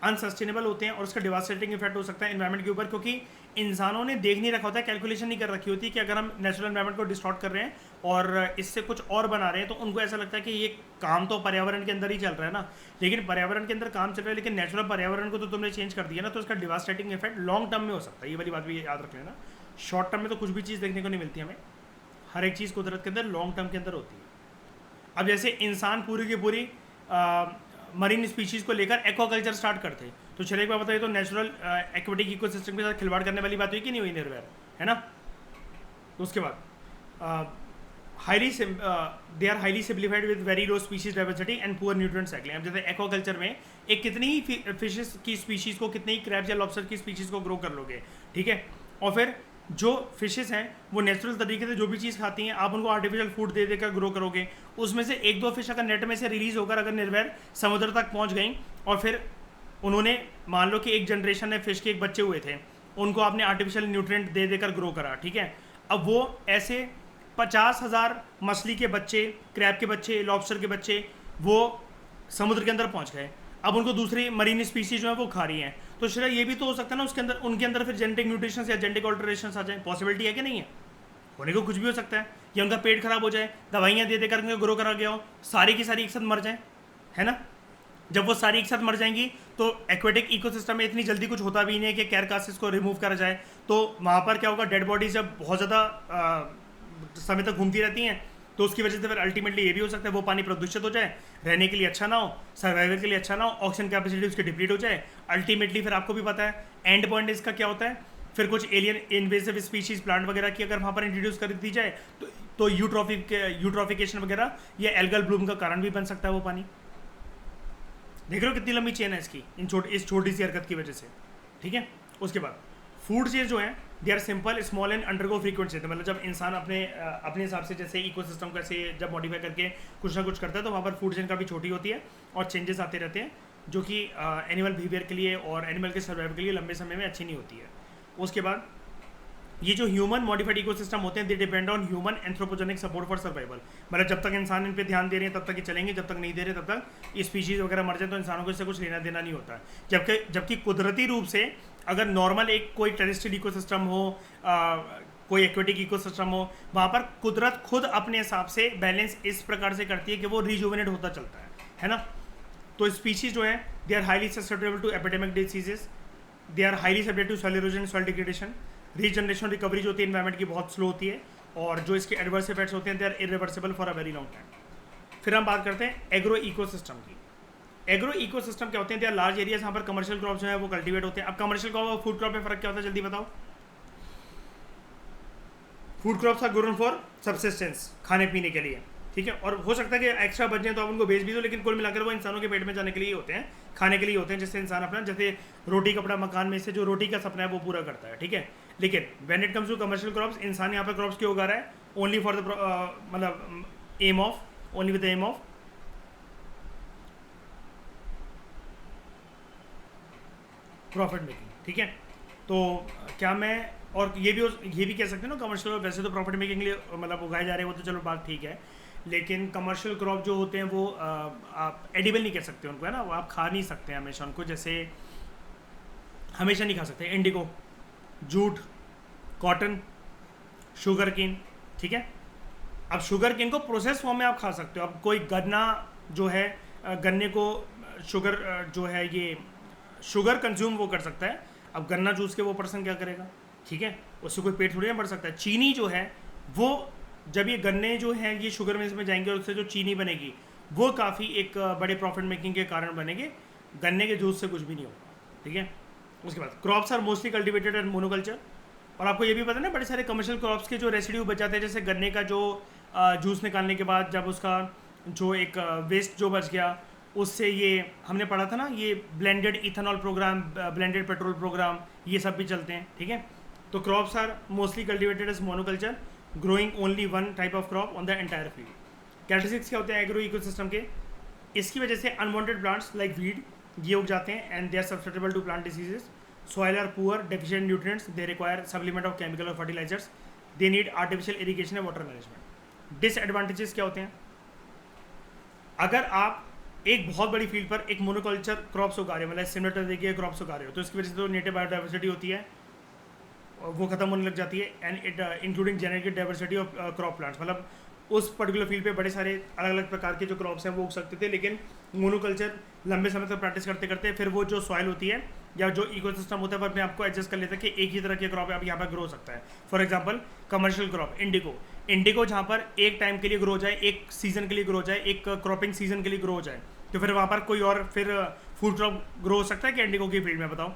[SPEAKER 1] अनसस्टेनेबल होते हैं और उसका डिवास्टेटिंग इफेक्ट हो सकता है एनवायरनमेंट के ऊपर, क्योंकि इंसानों ने देख नहीं रखा होता है, कैलकुलेशन नहीं कर रखी होती कि अगर हम नेचुरल एनवायरनमेंट को डिस्टॉर्ट कर रहे हैं और इससे कुछ और बना रहे हैं, तो उनको ऐसा लगता है कि ये काम तो पर्यावरण के अंदर ही चल रहा है ना, लेकिन पर्यावरण के अंदर काम चल रहा है, लेकिन नेचुरल पर्यावरण को तो तुमने चेंज कर दिया ना, तो उसका डिवास्टेटिंग इफेक्ट लॉन्ग टर्म में हो सकता है। ये वाली बात भी याद रख लेना, शॉर्ट टर्म में तो कुछ भी चीज़ देखने को नहीं मिलती हमें, हर एक चीज़ कुदरत के अंदर लॉन्ग टर्म के अंदर होती है। अब जैसे इंसान पूरी की पूरी मरीन स्पीशीज़ को लेकर एक्वाकल्चर स्टार्ट करते, तो चलिए एक बात बताइए, तो नेचुरल एक्वेटिक इकोसिस्टम के साथ खिलवाड़ करने वाली बात हुई कि नहीं हुई निर्वैर, है ना। तो उसके बाद highly they are highly simplified with very low species diversity and poor nutrient cycling. अब जैसे एक्वाकल्चर में एक कितनी ही फिशेस की स्पीशीज़ को, कितनी ही क्रैब्स या लॉबस्टर की स्पीशीज़ को ग्रो कर लोगे, ठीक है। और फिर जो फिशेस हैं वो नेचुरल तरीके से जो भी चीज़ खाती हैं, आप उनको आर्टिफिशियल फूड दे देकर ग्रो करोगे। उसमें से एक दो फिश अगर नेट में से रिलीज होकर अगर निर्वैर समुद्र तक पहुंच गई और फिर उन्होंने, मान लो कि एक जनरेशन में फिश के एक बच्चे हुए थे, उनको आपने आर्टिफिशियल न्यूट्रिएंट दे देकर ग्रो करा, ठीक है। अब वो ऐसे 50,000 मछली के बच्चे, क्रैब के बच्चे, लॉबस्टर के बच्चे वो समुद्र के अंदर पहुंच गए। अब उनको दूसरी मरीन स्पीसीज जो है वो खा रही हैं, तो शायद ये भी तो हो सकता है ना उसके अंदर, उनके अंदर फिर जेनेटिक म्यूटेशन या जेनेटिक ऑल्टरेशन आ जाए। पॉसिबिलिटी है कि नहीं है? होने को कुछ भी हो सकता है, या उनका पेट खराब हो जाए, दवाइयाँ दे देकर उनको ग्रो करा गया हो, सारी की सारी एक साथ मर जाए, है ना। जब वो सारी एक साथ मर जाएंगी तो एक्वेटिक इकोसिस्टम में इतनी जल्दी कुछ होता भी नहीं है कि कैरकासिस को रिमूव करा जाए। तो वहाँ पर क्या होगा, डेड बॉडीज जब बहुत ज़्यादा समय तक घूमती रहती हैं, तो उसकी वजह से फिर अल्टीमेटली ये भी हो सकता है वो पानी प्रदूषित हो जाए, रहने के लिए अच्छा ना हो, सर्वाइवल के लिए अच्छा ना हो, ऑक्सीजन कैपेसिटी उसकी डिप्लीट हो जाए। अल्टीमेटली फिर आपको भी पता है एंड पॉइंट इसका क्या होता है, फिर कुछ एलियन इन्वेसिव स्पीशीज प्लांट वगैरह की अगर वहाँ पर इंट्रोड्यूस कर दी जाए तो यूट्रॉफिकेशन वगैरह या एल्गल ब्लूम का कारण भी बन सकता है वो पानी। देख रहे हो कितनी लंबी चेन है इसकी, इस छोटी सी हरकत की वजह से, ठीक है। उसके बाद फूड चेंज जो है they are simple small and undergo frequent change, मतलब जब इंसान अपने हिसाब से जैसे इकोसिस्टम को ऐसे जब मॉडिफाई करके कुछ ना कुछ करता है, तो वहाँ पर फूड चेन काफ़ी छोटी होती है और चेंजेस आते रहते हैं, जो कि एनिमल बिहेवियर के लिए और एनिमल के सर्वाइवल के लिए लंबे समय में अच्छी नहीं होती है। उसके बाद ये जो ह्यूमन मॉडिफाइड इकोसिस्टम होते हैं, they depend on human anthropogenic support for survival, मतलब जब तक इंसान इन पे ध्यान दे रहे हैं तब तक ही चलेंगे, जब तक नहीं दे रहे तब तक ये स्पीशीज वगैरह मर जाए तो इंसानों को इससे कुछ लेना देना नहीं होता। जबकि कुदरती रूप से अगर नॉर्मल एक कोई टेरेस्ट्रियल इकोसिस्टम हो, कोई एक्वेटिक इकोसिस्टम हो, वहाँ पर कुदरत खुद अपने हिसाब से बैलेंस इस प्रकार से करती है कि वो रिजुवेनेट होता चलता है ना। तो स्पीशीज जो है they are highly susceptible to epidemic diseases, they are highly subject to soil erosion, soil degradation, regeneration recovery जो होती है इन्वायरमेंट की बहुत स्लो होती है, और जो इसके एडवर्स इफेक्ट्स होते हैं they are irreversible for a very long time. फिर हम बात करते हैं एग्रो इकोसिस्टम की। एग्रो इकोसिस्टम क्या होते हैं, दे आर लार्ज एरियाज जहाँ पर कमर्शियल क्रॉप जो है वो कल्टीवेट होते हैं। अब कमर्शियल क्रॉप और फूड क्रॉप में फर्क क्या होता है, जल्दी बताओ। Food crops are grown for subsistence, खाने पीने के लिए, ठीक है। और हो सकता है कि एक्स्ट्रा बच जाए तो आप उनको बेच भी दो, लेकिन कुल मिलाकर वो इंसानों के पेट में जाने के लिए होते हैं, खाने के लिए होते हैं, जिससे इंसान अपना जैसे रोटी कपड़ा मकान में से जो रोटी का सपना है वो पूरा करता है, ठीक है। लेकिन when it comes to commercial crops, इंसान यहाँ पर क्रॉप्स क्यों उगा रहा है, ओनली फॉर द मतलब aim of only with the aim of profit making, ठीक है। तो क्या मैं, और ये भी कह सकते हैं ना कमर्शियल, वैसे तो प्रॉफिट मेकिंग के लिए मतलब उगाए जा रहे हैं वो तो चलो बात ठीक है, लेकिन कमर्शियल क्रॉप जो होते हैं वो आप एडिबल नहीं कह सकते उनको, है ना, वो आप खा नहीं सकते हमेशा उनको, जैसे हमेशा नहीं खा सकते। Indigo, jute, cotton, sugarcane, ठीक है। अब शुगर केन को प्रोसेस फॉर्म में आप खा सकते हो। अब कोई गन्ना जो है, गन्ने को शुगर जो है ये शुगर कंज्यूम वो कर सकता है, अब गन्ना जूस के वो पर्सन क्या करेगा, ठीक है, उससे कोई पेट थोड़ी ना भर सकता है। चीनी जो है वो, जब ये गन्ने जो हैं ये शुगर मिल्स में जाएंगे और उससे जो चीनी बनेगी वो काफ़ी एक बड़े प्रॉफिट मेकिंग के कारण बनेंगे, गन्ने के जूस से कुछ भी नहीं होगा, ठीक है। उसके बाद crops are mostly cultivated and monoculture, और आपको ये भी पता है ना बड़े सारे कमर्शियल क्रॉप्स के जो रेसिड्यू बच जाते हैं, जैसे गन्ने का जो जूस निकालने के बाद जब उसका जो एक वेस्ट जो बच गया, उससे ये हमने पढ़ा था ना, ये blended ethanol programme, blended petrol programme, ये सब भी चलते हैं, ठीक है। तो crops are mostly cultivated as monoculture, growing only one type of crop on the entire field. Characteristics क्या होते हैं एग्रो इकोसिस्टम के, इसकी वजह से अनवांटेड प्लांट्स लाइक वीड ये उग जाते हैं and they are susceptible to plant diseases, soil are poor, deficient nutrients, they require supplement of chemical और fertilizers, they need artificial irrigation and water management. Disadvantages क्या होते हैं, अगर आप एक बहुत बड़ी फील्ड पर एक मोनोकल्चर क्रॉप्स उगा रहे हो, मतलब सिमिलर तरीके के क्रॉप्स उगा रहे हो, तो इसकी वजह से तो नेटिव बायोडाइवर्सिटी होती है वो खत्म होने लग जाती है, and it including genetic diversity of crop plants, मतलब उस पर्टिकुलर फील्ड पे बड़े सारे अलग अलग प्रकार के जो क्रॉप्स हैं वो उग सकते थे, लेकिन मोनोकल्चर लंबे समय तक प्रैक्टिस करते करते फिर वो जो सॉइल होती है या जो इकोसिस्टम होता है वो अपने आपको एडजस्ट कर लेता है कि एक ही तरह के क्रॉप अब यहाँ पर ग्रो हो सकता है। For example commercial crop Indigo, Indigo जहाँ पर एक टाइम के लिए ग्रो हो जाए, एक सीजन के लिए ग्रो हो जाए, एक क्रॉपिंग सीजन के लिए ग्रो हो जाए, तो फिर वहाँ पर कोई और फिर फूड क्रॉप ग्रो हो सकता है कि इंडिगो की फील्ड में? बताओ।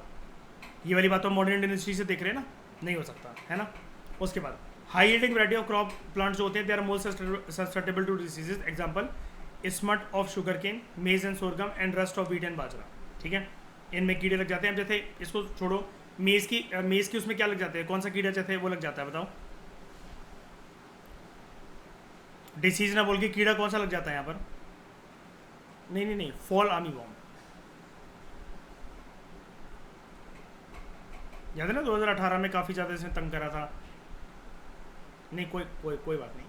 [SPEAKER 1] ये वाली बात तो मॉडर्न इंडस्ट्री से देख रहे हैं ना, नहीं हो सकता है ना। उसके बाद high yielding variety of crop plants जो होते हैं they are more sustainable to diseases. Example smut of sugarcane, maize and sorghum and rust of wheat and bajra. ठीक है, इनमें कीड़े लग जाते हैं। अब जैसे इसको छोड़ो, मेज की उसमें क्या लग जाते हैं, कौन सा कीड़ा जैसे वो लग जाता है बताओ? डिसीज ना बोल के कीड़ा कौन सा लग जाता है यहाँ पर? नहीं, फॉल आर्मी वॉर्म। याद है ना 2018 में काफ़ी ज़्यादा इसने तंग करा था। नहीं, कोई बात नहीं।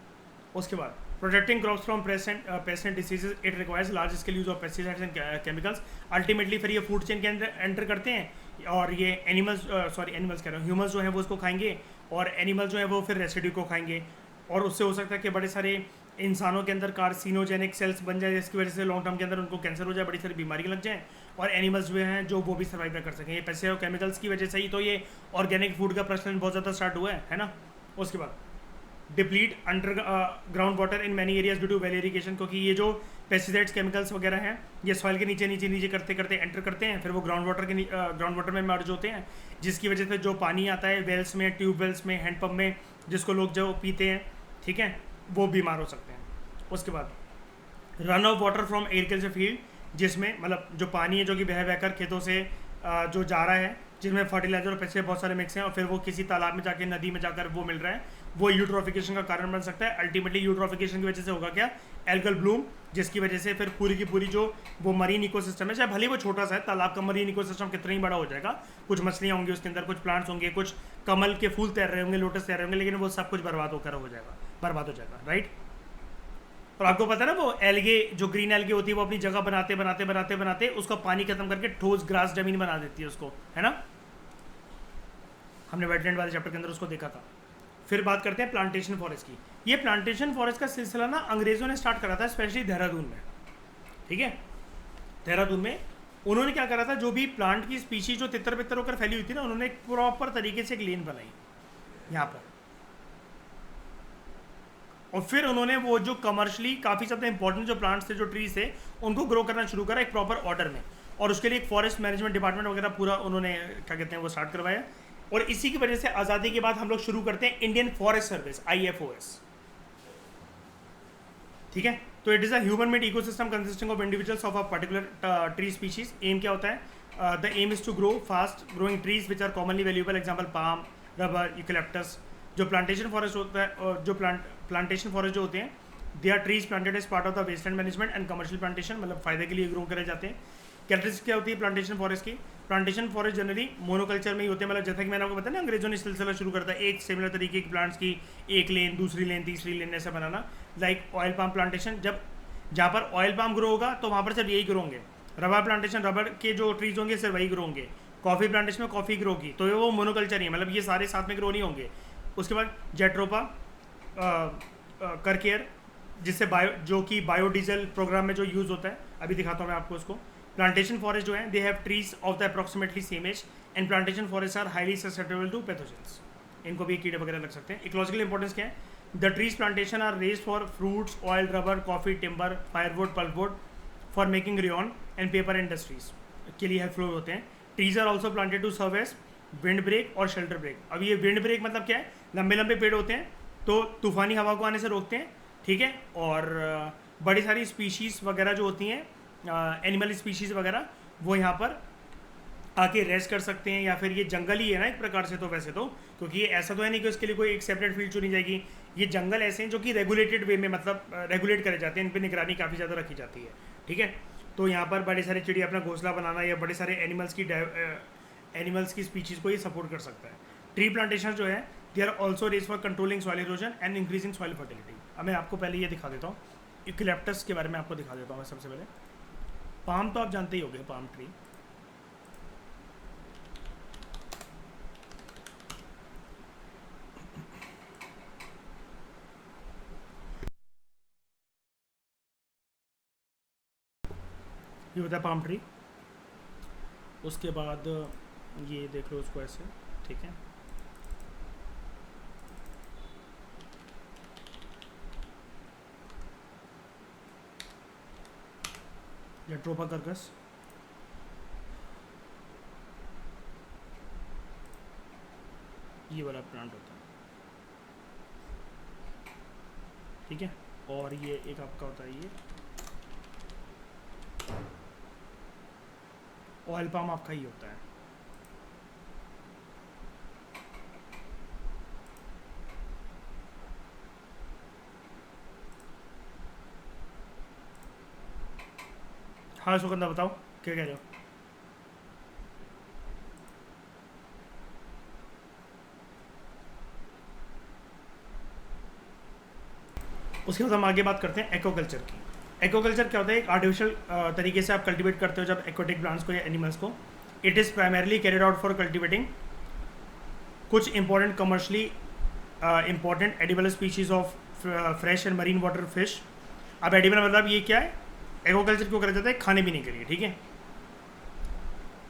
[SPEAKER 1] उसके बाद protecting crops from paste and diseases, it requires large scale use of pesticides and chemicals. Ultimately फिर ये फूड चेन के अंदर एंटर करते हैं और ये एनिमल्स कह रहा हूँ, ह्यूमंस जो हैं वो उसको खाएंगे और एनिमल जो है वो फिर रेसिड्यू को खाएंगे, और उससे हो सकता है कि बड़े सारे इंसानों के अंदर कार्सिनोजेनिक सेल्स बन जाए, जिसकी वजह से लॉन्ग टर्म के अंदर उनको कैंसर हो जाए, बड़ी सारी बीमारी लग जाए, और एनिमल्स जो हैं जो वो भी सर्वाइव ना कर सकें। ये पेस्टिसाइड और केमिकल्स की वजह से ही तो ये ऑर्गेनिक फूड का प्रचलन बहुत ज़्यादा स्टार्ट हुआ है ना। उसके बाद deplete underground water in many areas due to well irrigation, क्योंकि ये जो पेस्टिसाइड्स केमिकल्स वगैरह हैं ये सॉइल के नीचे करते करते एंटर करते हैं, फिर वो ग्राउंड वाटर में मर्ज होते हैं, जिसकी वजह से जो पानी आता है वेल्स में, ट्यूबवेल्स में, हैंडपम्प में, जिसको लोग जो पीते हैं, ठीक है, वो बीमार हो सकते हैं। उसके बाद run off water from agriculture field, जिसमें मतलब जो पानी है जो कि बह बहकर खेतों से जो जा रहा है, जिसमें फर्टिलाइजर और पेस्टिसाइड बहुत सारे मिक्स हैं, और फिर वो किसी तालाब में जाकर, नदी में जाकर वो मिल रहा है, वो यूट्रोफिकेशन का कारण बन सकता है। अल्टीमेटली यूट्रोफिकेशन की वजह से होगा क्या? एल्गल ब्लूम, जिसकी वजह से फिर पूरी की पूरी जो वो मरीन इकोसिस्टम है, चाहे भले वो छोटा सा है, तालाब का मरीन इकोसिस्टम कितना ही बड़ा हो जाएगा, कुछ मछलियाँ होंगी उसके अंदर, कुछ प्लांट्स होंगे, कुछ कमल के फूल तैर रहे होंगे, लोटस तैर रहे होंगे, लेकिन वो सब कुछ बर्बाद हो जाएगा, राइट। और आपको पता है ना वो एल्गे, जो ग्रीन एल्गे होती है, वो अपनी जगह बनाते उसका पानी खत्म करके ठोस ग्रास जमीन बना देती है उसको, है ना। हमने वेटलैंड वाले चैप्टर के अंदर उसको देखा था। फिर बात करते हैं प्लांटेशन फॉरेस्ट की। ये प्लांटेशन फॉरेस्ट का सिलसिला ना अंग्रेजों ने स्टार्ट करा था, स्पेशली देहरादून में। ठीक है, देहरादून में उन्होंने क्या करा था, जो भी प्लांट की स्पीशीज जो तितर बितर होकर फैली हुई थी ना, उन्होंने एक प्रॉपर तरीके से एक लेन बनाई यहाँ पर, और फिर उन्होंने वो जो कमर्शियली काफ़ी ज़्यादा इंपॉर्टेंट जो प्लांट्स थे, जो ट्रीज थे, उनको ग्रो करना शुरू करा एक प्रॉपर ऑर्डर में, और उसके लिए एक फॉरेस्ट मैनेजमेंट डिपार्टमेंट वगैरह पूरा उन्होंने क्या कहते हैं वो स्टार्ट करवाया। और इसी की वजह से आज़ादी के बाद हम लोग शुरू करते हैं इंडियन फॉरेस्ट सर्विस, IFOS। ठीक है, तो it is a human made ecosystem consisting of individuals of a particular tree species. Aim क्या होता है? The aim is to grow fast growing trees which are commonly valuable, example palm, rubber, eucalyptus. जो plantation forest होता है, और जो plantation forest जो होते हैं, they are trees planted as part of the wasteland management and commercial plantation, मतलब फायदे के लिए ग्रो करे जाते हैं। कैरेक्टरिस्टिक क्या होती है प्लांटेशन फॉरेस्ट की? प्लांटेशन फॉरेस्ट जनरली मोनोकल्चर में ही होते हैं, मतलब जैसा कि मैंने आपको बताया ना, अंग्रेजों ने सिलसिला शुरू करता है एक सिमिलर तरीके की प्लांट्स की, एक लेन, दूसरी लेन, तीसरी लेन ऐसा बनाना। लाइक ऑयल पाम प्लांटेशन, जब जहाँ पर ऑयल पाम ग्रो होगा तो वहाँ पर सिर्फ यही ग्रो होंगे। रबर प्लांटेशन, रबर के जो ट्रीज होंगे सिर्फ वही ग्रो होंगे। कॉफी प्लांटेशन में कॉफी ग्रो होगी, तो वो मोनोकल्चर ही है, मतलब ये सारे साथ में ग्रो नहीं होंगे। उसके बाद जेट्रोपा करकेयर, जिससे जो कि बायोडीजल प्रोग्राम में जो यूज़ होता है, अभी दिखाता हूँ मैं आपको उसको। प्लांटेशन फॉरेस्ट जो है, they have trees of the approximately same age, and plantation forest are highly susceptible to pathogens. इनको भी कीड़े वगैरह लग सकते हैं। इकोलॉजिकल इंपॉर्टेंस क्या है? The trees plantation are raised for fruits, oil, rubber, coffee, timber, firewood, pulpwood, for making rayon and paper industries के लिए हेल्पफुल होते हैं। Trees are also planted to serve as wind break और shelter break. अब ये wind break मतलब क्या है? लंबे लंबे पेड़ होते हैं तो तूफानी हवा को आने से रोकते हैं, ठीक है, और बड़ी सारी स्पीशीज़ वगैरह जो होती हैं, एनिमल स्पीशीज़ वगैरह, वो यहाँ पर आके रेस्ट कर सकते हैं, या फिर ये जंगल ही है ना एक प्रकार से, तो वैसे तो, क्योंकि ये ऐसा तो है नहीं कि उसके लिए कोई एक सेपरेट फील्ड चुनी जाएगी। ये जंगल ऐसे हैं जो कि रेगुलेटेड वे में, मतलब रेगुलेट करे जाते हैं, इन पर निगरानी काफ़ी ज़्यादा रखी जाती है, ठीक है। तो यहाँ पर बड़े सारे चिड़िया अपना घोंसला बनाना, या बड़े सारे एनिमल्स की स्पीशीज़ को ये सपोर्ट कर सकता है। ट्री प्लांटेशन जो है, they are also raise for controlling soil erosion and increasing soil fertility. अब मैं आपको पहले ये दिखा देता हूँ, यूकलिप्टस के बारे में आपको दिखा देता हूँ मैं सबसे पहले। पाम तो आप जानते ही होंगे, पाम ट्री। ये होता है पाम ट्री। उसके बाद ये देख लो उसको ऐसे, ठीक है। लेट्रोपा कर्कस, ये वाला प्लांट होता है, ठीक है। और ये एक आपका होता है ये ऑयल पाम, आपका ही होता है। हाँ सुगंधा बताओ क्या कह रहे हो। उसके बाद हम आगे बात करते हैं एक्वाकल्चर की। एक्वाकल्चर क्या होता है? एक आर्टिफिशियल तरीके से आप कल्टीवेट करते हो जब एक्वाटिक प्लांट्स को या एनिमल्स को। It is primarily carried out for cultivating कुछ important commercially important edible species of fresh and marine water fish. अब एडिबल मतलब ये क्या है? एक्वाकल्चर क्यों करा जाता है? खाने पीने के लिए, ठीक है।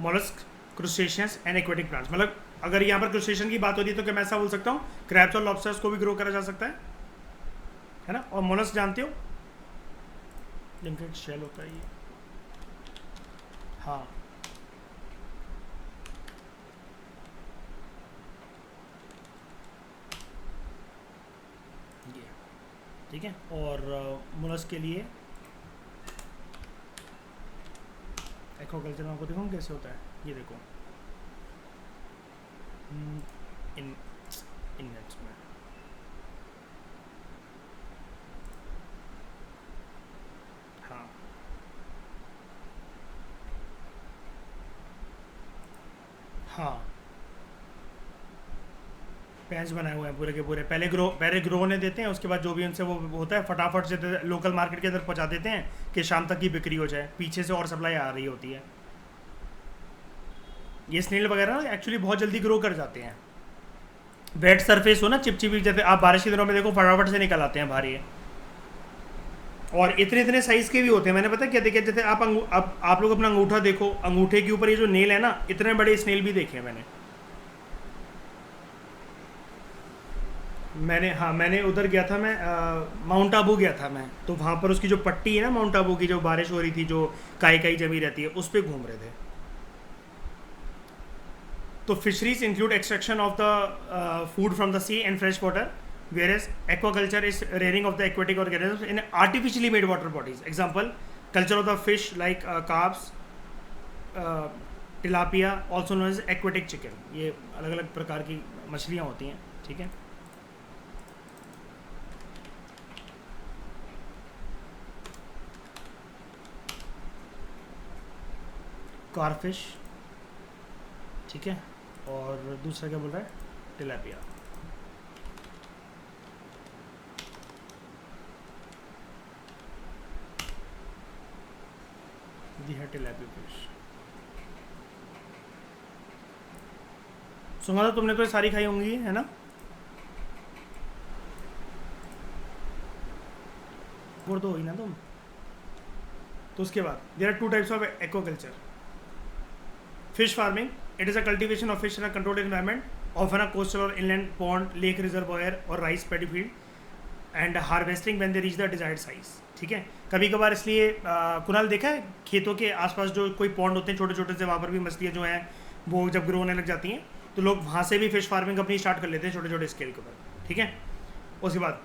[SPEAKER 1] मोलस्क, क्रुस्टेशियंस एंड एक्वाटिक प्लांट्स, मतलब अगर यहाँ पर क्रुस्टेशियन की बात होती है तो क्या मैं ऐसा बोल सकता हूँ क्रैब्स और लॉबस्टर्स को भी ग्रो करा जा सकता है ना। और मोलस्क जानते हो, लिंकेड शेल होता है ये, हाँ। ये ठीक है। और मोलस्क के लिए एक्वाकल्चर में आपको दिखाऊँ कैसे होता है। ये देखो इन नेट्स में, हाँ हाँ, पैंच बनाए हुए हैं पूरे के पूरे। पहले ग्रो होने देते हैं, उसके बाद जो भी उनसे वो होता है फटाफट से लोकल मार्केट के अंदर पहुंचा देते हैं कि शाम तक की बिक्री हो जाए। पीछे से और सप्लाई आ रही होती है। ये स्नेल वगैरह ना एक्चुअली बहुत जल्दी ग्रो कर जाते हैं। वेट सरफेस हो ना, चिपचिपी, जैसे आप बारिश के दिनों में देखो फटाफट से निकल आते हैं बाहर ये। और इतने इतने साइज के भी होते हैं। मैंने पता क्या देखे, जैसे आप लोग अपना अंगूठा देखो, अंगूठे के ऊपर ये जो नेल है ना, इतने बड़े स्नेल भी देखे हैं मैंने उधर गया था, मैं माउंट आबू गया था मैं, तो वहाँ पर उसकी जो पट्टी है ना माउंट आबू की, जो बारिश हो रही थी, जो काई काई जमी रहती है, उस पर घूम रहे थे। तो fisheries include extraction of the food from the sea and fresh water, whereas aquaculture is rearing of the aquatic organisms in artificially made water bodies. Example, culture of the fish like carps, tilapia, also known as aquatic chicken. ये अलग अलग प्रकार की मछलियाँ होती हैं, ठीक है। कारफिश, ठीक है। और दूसरा क्या बोल रहा है? टिलापिया। है टिलापिया फिश। सुना, तुमने तो सारी खाई होंगी, है ना? और तो हो ही ना तुम। तो उसके बाद there are two types of aquaculture. Fish farming, it is a cultivation of fish in a controlled environment, often a coastal और इनलैंड पॉन्ड, लेक, रिजर्वॉयर और rice paddy field, and harvesting when they reach the desired size, ठीक है। कभी कभार इसलिए कुणाल देखा है खेतों के आसपास जो कोई पॉन्ड होते हैं छोटे छोटे से, वहाँ पर भी मछलियाँ जो हैं वो जब ग्रो होने लग जाती हैं तो लोग वहाँ से भी फिश फार्मिंग अपनी स्टार्ट कर लेते हैं छोटे छोटे स्केल के ऊपर, ठीक है। उसके बाद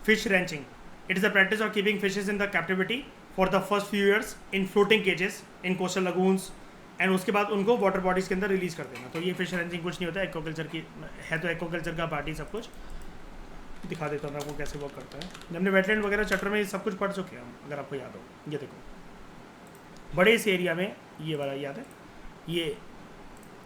[SPEAKER 1] fish ranching, it is the practice of keeping fishes in the captivity for the first few years in floating cages in coastal lagoons, and उसके बाद उनको वाटर बॉडीज़ के अंदर रिलीज कर देना। तो ये फिश रैंचिंग कुछ नहीं होता, एक्वाकल्चर की है, तो एक्वाकल्चर का पार्ट ही सब कुछ। दिखा देता हूँ मैं आपको कैसे वर्क करता है। हमने वेटलैंड वगैरह चैप्टर में सब कुछ पढ़ चुके हैं हम, अगर आपको याद हो। ये देखो बड़े से एरिया में, ये वाला याद है, ये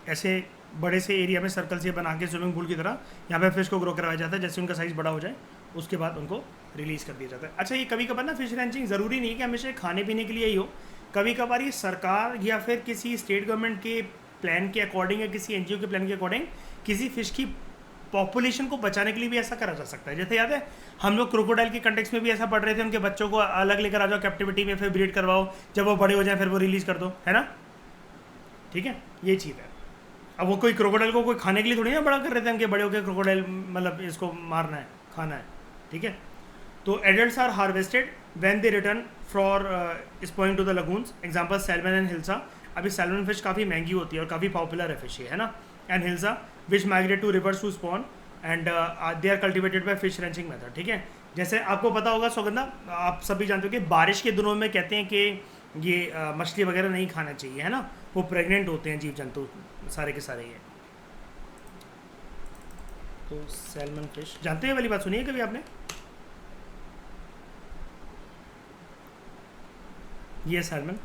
[SPEAKER 1] ऐसे बड़े से एरिया में सर्कल से बना के स्विमिंग पूल की तरह यहाँ पे फिश को ग्रो करवाया जाता है। जैसे उनका साइज़ बड़ा हो जाए उसके बाद उनको रिलीज़ कर दिया जाता है। अच्छा, ये कभी कभार ना फिश रैंचिंग ज़रूरी नहीं कि हमेशा खाने पीने के लिए ही हो। कभी कभार ये सरकार या फिर किसी स्टेट गवर्नमेंट के प्लान के अकॉर्डिंग या किसी एनजीओ के प्लान के अकॉर्डिंग किसी फ़िश की पॉपुलेशन को बचाने के लिए भी ऐसा करा जा सकता है। जैसे याद है हम लोग क्रोकोडाइल के कंटेक्स में भी ऐसा पढ़ रहे थे, उनके बच्चों को अलग लेकर आ जाओ कैप्टिविटी में, फिर ब्रीड करवाओ, जब वो बड़े हो जाए फिर वो रिलीज़ कर दो, है ना, ठीक है। ये चीज़ है। अब वो कोई क्रोकोडाइल को कोई खाने के लिए थोड़ी ना बड़ा कर रहे थे उनके बड़े होकर क्रोकोडाइल मतलब इसको मारना है खाना है, ठीक है। तो adults are harvested when they return for spawning to the lagoons, example salmon and hilsa. अभी सैल्मन फिश काफ़ी महंगी होती है और काफ़ी पॉपुलर है फिश है ना। And hilsa which migrate to rivers to spawn and they are cultivated by fish ranching method, ठीक है। जैसे आपको पता होगा सौगंधा, आप सभी जानते हो कि बारिश के दिनों में कहते हैं कि ये मछली वगैरह नहीं खाना चाहिए है ना, वो प्रेग्नेंट होते हैं जीव जंतु सारे के सारे। ये तो सैल्मन फिश जानते हैं वाली बात सुनिए कभी आपने? ये सैल्मन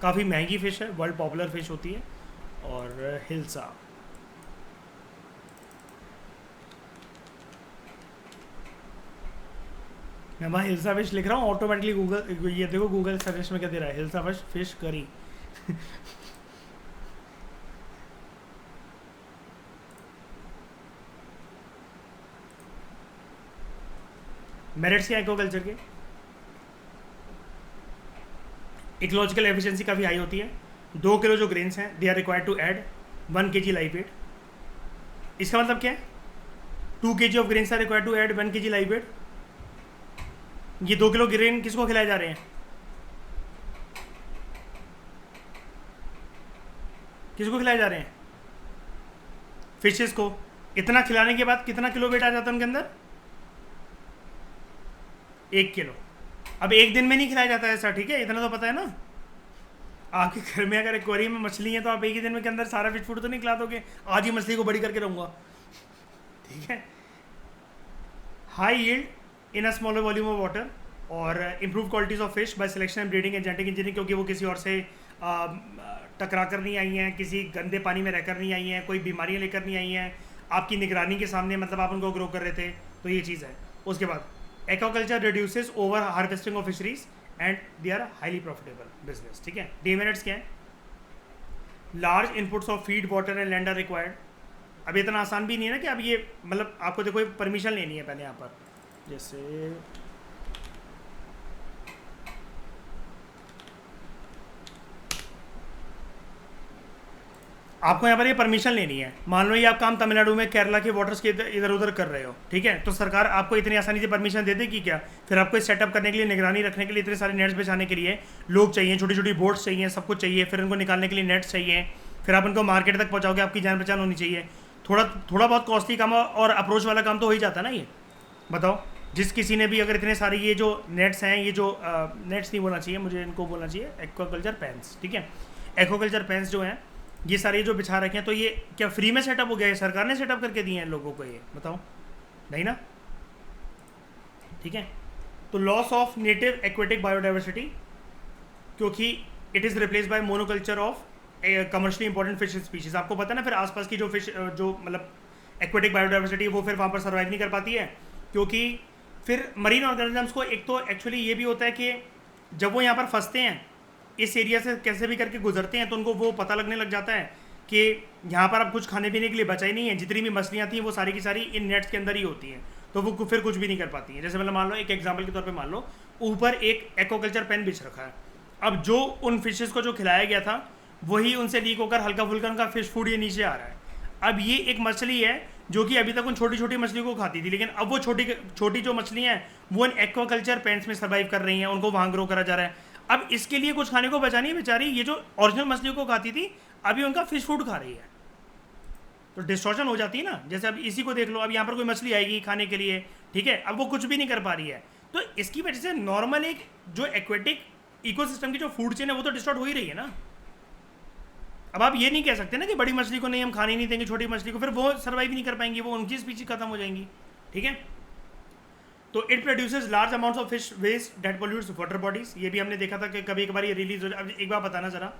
[SPEAKER 1] काफ़ी महंगी फ़िश है, वर्ल्ड पॉपुलर फ़िश होती है। और हिल्सा, मैं वहाँ हिल्सा फिश लिख रहा हूँ ऑटोमेटिकली गूगल, ये देखो गूगल सर्च में क्या दे रहा है, hilsa fish fish curry. Merits क्या एक्वाकल्चर के? इकोलॉजिकल एफिशिएंसी काफ़ी हाई होती है। 2 किलो जो ग्रेन्स हैं they are required to add 1 kg live weight. इसका मतलब क्या है? 2 kg of grains are required to add 1 kg live weight. ये 2 किलो ग्रेन किसको खिलाए जा रहे हैं? किसको खिलाए जा रहे हैं? फिशेस को। इतना खिलाने के बाद कितना किलो वेट आ जाता है उनके अंदर? 1 किलो। अब एक दिन में नहीं खिलाया जाता है ऐसा, ठीक है, इतना तो पता है ना। आपके घर में अगर एक्वेरियम में मछली है तो आप एक ही दिन में के अंदर सारा फिश फूड तो नहीं खिला दोगे, आज ही मछली को बड़ी करके रहूँगा, ठीक है। High yield in a smaller volume of water और improve qualities of fish by selection and breeding and genetic engineering, क्योंकि वो किसी और से टकरा कर नहीं आई हैं, किसी गंदे पानी में रहकर नहीं आई हैं, कोई बीमारियाँ लेकर नहीं आई हैं, आपकी निगरानी के सामने मतलब आप उनको ग्रो कर रहे थे, तो ये चीज़ है। उसके बाद aquaculture reduces over harvesting of fisheries and they are highly profitable business, ठीक है। डिमेरिट्स क्या है? Large inputs of feed water and land are required. अब इतना आसान भी नहीं है ना कि अब ये मतलब आपको देखो परमिशन लेनी है पहले यहाँ पर, जैसे आपको यहाँ पर ये परमिशन लेनी है। मान लो ये आप काम तमिलनाडु में केरला के वाटर्स के इधर उधर कर रहे हो, ठीक है, तो सरकार आपको इतनी आसानी से परमिशन दे देगी क्या? फिर आपको सेटअप करने के लिए, निगरानी रखने के लिए इतने सारे नेट्स बिछाने के लिए लोग चाहिए, छोटी छोटी बोट्स चाहिए, सब कुछ चाहिए, फिर उनको निकालने के लिए नेट्स चाहिए, फिर आप उनको मार्केट तक पहुँचाओगे, आपकी जान पहचान होनी चाहिए। थोड़ा बहुत कॉस्टली काम और अप्रोच वाला काम तो हो ही जाता है ना। ये बताओ, जिस किसी ने भी अगर इतने सारे ये जो नेट्स हैं, ये जो नेट्स नहीं बोलना चाहिए मुझे, इनको बोलना चाहिए एक्वाकल्चर पेन्स, ठीक है। एक्वाकल्चर पेन्स जो हैं ये सारे जो बिछा रखे हैं, तो ये क्या फ्री में सेटअप हो गया है? सरकार ने सेटअप करके दिए हैं लोगों को, ये बताओ, नहीं ना, ठीक है। तो loss of native aquatic biodiversity, क्योंकि it is replace by monoculture of commercially important fish species. आपको पता है ना, फिर आसपास की जो फिश जो मतलब एक्वेटिक बायोडाइवर्सिटी वो फिर वहाँ पर सर्वाइव नहीं कर पाती है, क्योंकि फिर मरीन ऑर्गेनिजम्स को एक तो एक्चुअली ये भी होता है कि जब वो यहाँ पर फंसते हैं, इस एरिया से कैसे भी करके गुजरते हैं, तो उनको वो पता लगने लग जाता है कि यहाँ पर अब कुछ खाने पीने के लिए बचा ही नहीं है, जितनी भी मछलियाँ थी वो सारी की सारी इन नेट्स के अंदर ही होती हैं, तो वो फिर कुछ भी नहीं कर पाती हैं। जैसे मतलब मान लो एक एग्जांपल के तौर पे मान लो ऊपर एक एक्वाकल्चर पेन बिछ रखा है, अब जो उन फिशेस को जो खिलाया गया था वही उनसे लीक होकर हल्का फुल्का उनका फिश फूड ये नीचे आ रहा है। अब ये एक मछली है जो कि अभी तक उन छोटी छोटी मछलियों को खाती थी, लेकिन अब वो छोटी जो मछलियाँ हैं वो इन एक्वाकल्चर पेन्स में सर्वाइव कर रही हैं, उनको वहाँ ग्रो करा जा रहा है। अब इसके लिए कुछ खाने को बचा नहीं है, बेचारी ये जो ओरिजिनल मछलियों को खाती थी अभी उनका फिश फूड खा रही है, तो डिस्टॉर्शन हो जाती है ना। जैसे अब इसी को देख लो, अब यहाँ पर कोई मछली आएगी खाने के लिए, ठीक है, अब वो कुछ भी नहीं कर पा रही है, तो इसकी वजह से नॉर्मल एक जो एक्वेटिक इकोसिस्टम की जो फूड चेन है वो तो डिस्टॉर्ट हो ही रही है ना। अब आप ये नहीं कह सकते ना कि बड़ी मछली को नहीं हम खाने नहीं देंगे, छोटी मछली को, फिर वो सर्वाइव नहीं कर पाएंगी, वो उनकी स्पीशीज खत्म हो जाएंगी, ठीक है। तो it produces large amounts of fish waste that pollutes water bodies. ये भी हमने देखा था कि कभी एक बार ये रिलीज हो जाए। अब एक बार बताना ज़रा,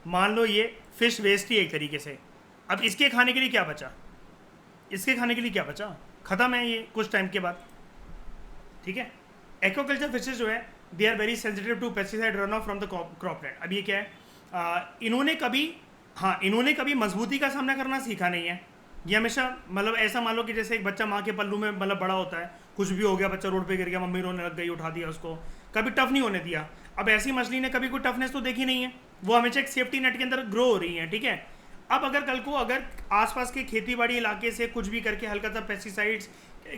[SPEAKER 1] मान लो ये फिश वेस्ट ही एक तरीके से, अब इसके खाने के लिए क्या बचा? इसके खाने के लिए क्या बचा? ख़त्म है ये कुछ टाइम के बाद, ठीक है। एक्वाकल्चर फिशेज जो है they are very sensitive to pesticide run off from the cropland. अब ये क्या है, इन्होंने कभी मजबूती का सामना करना सीखा नहीं है। ये हमेशा मतलब ऐसा मान लो कि जैसे एक बच्चा माँ के पल्लू में मतलब बड़ा होता है, कुछ भी हो गया, बच्चा रोड पे गिर गया, मम्मी रोने लग गई, उठा दिया उसको, कभी टफ नहीं होने दिया। अब ऐसी मछली ने कभी कोई टफनेस तो देखी नहीं है, वो हमेशा एक सेफ्टी नेट के अंदर ग्रो हो रही है, ठीक है। अब अगर कल को अगर आसपास के खेती बाड़ी इलाके से कुछ भी करके हल्का सा पेस्टिसाइड्स,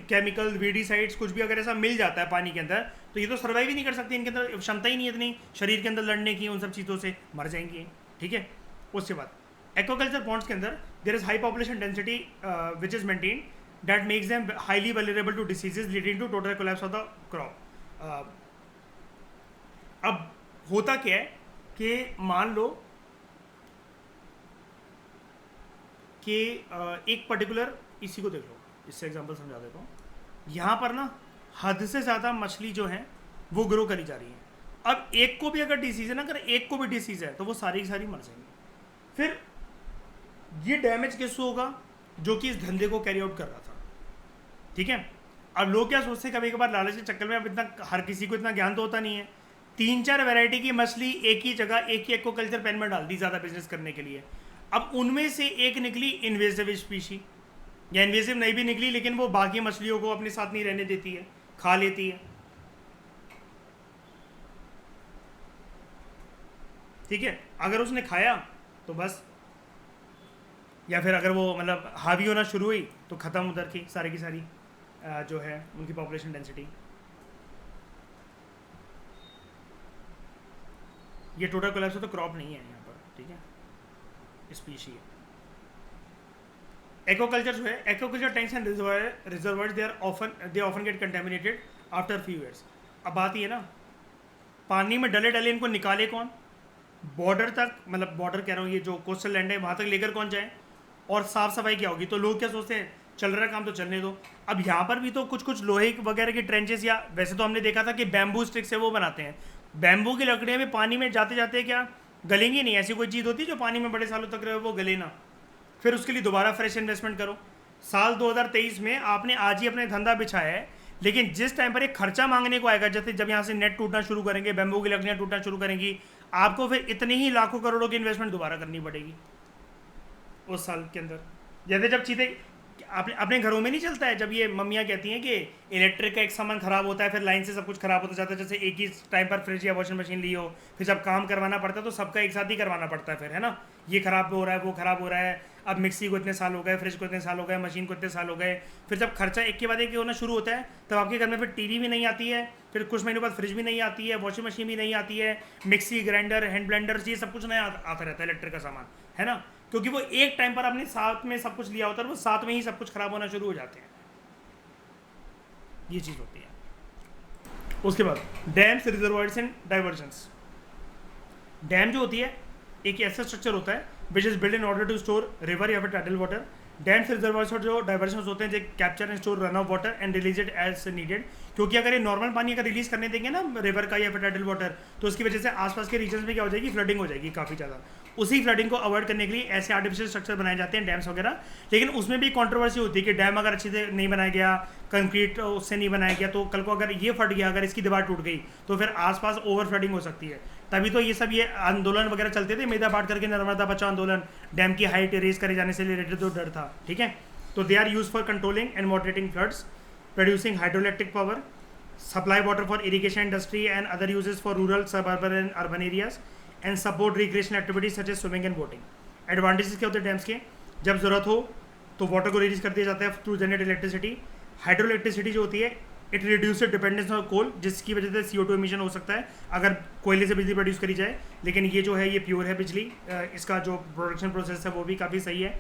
[SPEAKER 1] केमिकल, वीडीसाइड्स कुछ भी अगर ऐसा मिल जाता है पानी के अंदर, तो ये तो सर्वाइव ही नहीं कर सकते, इनके अंदर क्षमता ही नहीं है इतनी शरीर के अंदर लड़ने की, उन सब चीज़ों से मर जाएंगी। ठीक है। उसके बाद एक्वाकल्चर पॉन्ड्स के अंदर there is high population density which is maintain that makes them highly vulnerable to diseases leading to total collapse of the crop. अब होता क्या है कि मान लो कि एक पर्टिकुलर, इसी को देख लो, इससे एग्जांपल समझा देता हूँ। यहाँ पर ना हद से ज़्यादा मछली जो है वो ग्रो करी जा रही है। अब एक को भी अगर डिसीज़ है ना, अगर एक को भी डिसीज़ है तो वो सारी की सारी मर जाएंगी। फिर ये डैमेज किसको होगा? जो कि इस धंधे को कैरी आउट कर रहा था। ठीक है। अब लोग क्या सोचते हैं, कभी कभार लालच के चक्कर में, अब इतना हर किसी को इतना ज्ञान तो होता नहीं है, 3-4 वैरायटी की मछली एक ही जगह एक ही एक्वाकल्चर पेन में डाल दी ज़्यादा बिजनेस करने के लिए। अब उनमें से एक निकली इन्वेजिव स्पीशी, या इन्वेजिव नहीं भी निकली लेकिन वो बाकी मछलियों को अपने साथ नहीं रहने देती है, खा लेती है। ठीक है। अगर उसने खाया तो बस, या फिर अगर वो मतलब हावी होना शुरू हुई तो ख़त्म उधर की सारी जो है उनकी पॉपुलेशन डेंसिटी। ये टोटल कोलैप्स तो क्रॉप नहीं है यहाँ पर। ठीक है। स्पीशी है। एक्वाकल्चर जो है, aquaculture tanks and reservoirs they often get contaminated after few years. अब बात ये ना, पानी में डले इनको निकाले कौन? बॉर्डर तक, मतलब बॉर्डर कह रहा हूँ, ये जो कोस्टल लैंड है वहाँ तक लेकर कौन जाए? और साफ़ सफाई क्या होगी? तो लोग क्या सोचते हैं, चल रहा काम तो चलने दो। अब यहाँ पर भी तो कुछ लोहे वगैरह के ट्रेंचेस, या वैसे तो हमने देखा था कि बैम्बू स्टिक से वो बनाते हैं। बैम्बू की लकड़ियाँ भी पानी में जाते जाते क्या गलेंगी नहीं? ऐसी कोई चीज़ होती है जो पानी में बड़े सालों तक रहे वो गले ना? फिर उसके लिए दोबारा फ्रेश इन्वेस्टमेंट करो। साल 2023 में आपने आज ही अपने धंधा बिछाया है, लेकिन जिस टाइम पर एक खर्चा मांगने को आएगा, जैसे जब यहाँ से नेट टूटना शुरू करेंगे, बैम्बू की लकड़ियाँ टूटना शुरू करेंगी, आपको फिर इतनी ही लाखों करोड़ों की इन्वेस्टमेंट दोबारा करनी पड़ेगी उस साल के अंदर। जैसे जब चीज़ें अपने घरों में नहीं चलता है, जब ये मम्मियाँ कहती हैं कि इलेक्ट्रिक का एक सामान ख़राब होता है, फिर लाइन से सब कुछ ख़राब होता जाता है। जैसे एक ही टाइम पर फ्रिज या वॉशिंग मशीन ली हो, फिर जब काम करवाना पड़ता है तो सबका एक साथ ही करवाना पड़ता है फिर, है ना? ये ख़राब हो रहा है, वो ख़राब हो रहा है। अब मिक्सी को इतने साल हो गए, फ्रिज को इतने साल हो गए, मशीन को इतने साल हो गए। फिर जब खर्चा एक के बाद एक होना शुरू होता है, तब आपके घर में फिर टीवी भी नहीं आती है, फिर कुछ महीनों बाद फ्रिज भी नहीं आती है, वॉशिंग मशीन भी नहीं आती है, मिक्सी, ग्राइंडर, हैंड ब्लेंडर, ये सब कुछ नया आता रहता है इलेक्ट्रिक का सामान, है ना? क्योंकि वो एक टाइम पर आपने साथ में सब कुछ लिया होता है, वो साथ में ही सब कुछ खराब होना शुरू हो जाते हैं। ये चीज़ होती है। उसके बाद dams, reservoirs and diversions. Dam जो होती है एक ऐसा स्ट्रक्चर होता है which is build in order to store river या फिर टाइडल वाटर। डैम्स, रिजर्वायर्स और जो डाइवर्जन होते हैं जो capture and store run off water and release it as needed. क्योंकि अगर ये नॉर्मल पानी अगर रिलीज करने देंगे ना रिवर का या फिर टाइडल वाटर, तो उसकी वजह से आसपास के रीजन में क्या हो जाएगी, फ्लडिंग हो जाएगी काफ़ी ज़्यादा। उसी फ्लडिंग को अवॉइड करने के लिए ऐसे आर्टिफिशियल स्ट्रक्चर बनाए जाते हैं, डैम्स वगैरह। लेकिन उसमें भी कंट्रोवर्सी होती है कि डैम अगर अच्छे से नहीं बनाया गया, कंक्रीट उससे नहीं बनाया गया, तो कल को अगर ये फट गया, अगर इसकी दीवार टूट गई, तो फिर आसपास ओवर फ्लडिंग हो सकती है। तभी तो ये आंदोलन वगैरह चलते थे, मेधा पाट करके नर्मदा बचाओ आंदोलन, डैम की हाइट रेज करे जाने से रिलेटेड तो डर था। ठीक है। तो they are use for controlling and moderating floods, producing hydroelectric power, supply water for irrigation industry and other uses for rural, suburban and urban areas, and support recreational activities such as swimming and boating. Advantages क्या होते हैं dams के? जब ज़रूरत हो तो water को release कर दिया जाता है through generate electricity. Hydro electricity जो होती है इट रिड्यूसेड डिपेंडेंस ऑन कोल, जिसकी वजह से CO2 एमिशन हो सकता है अगर कोयले से बिजली प्रोड्यूस करी जाए। लेकिन ये जो है ये प्योर है बिजली, इसका जो प्रोडक्शन प्रोसेस है वो भी काफ़ी सही है।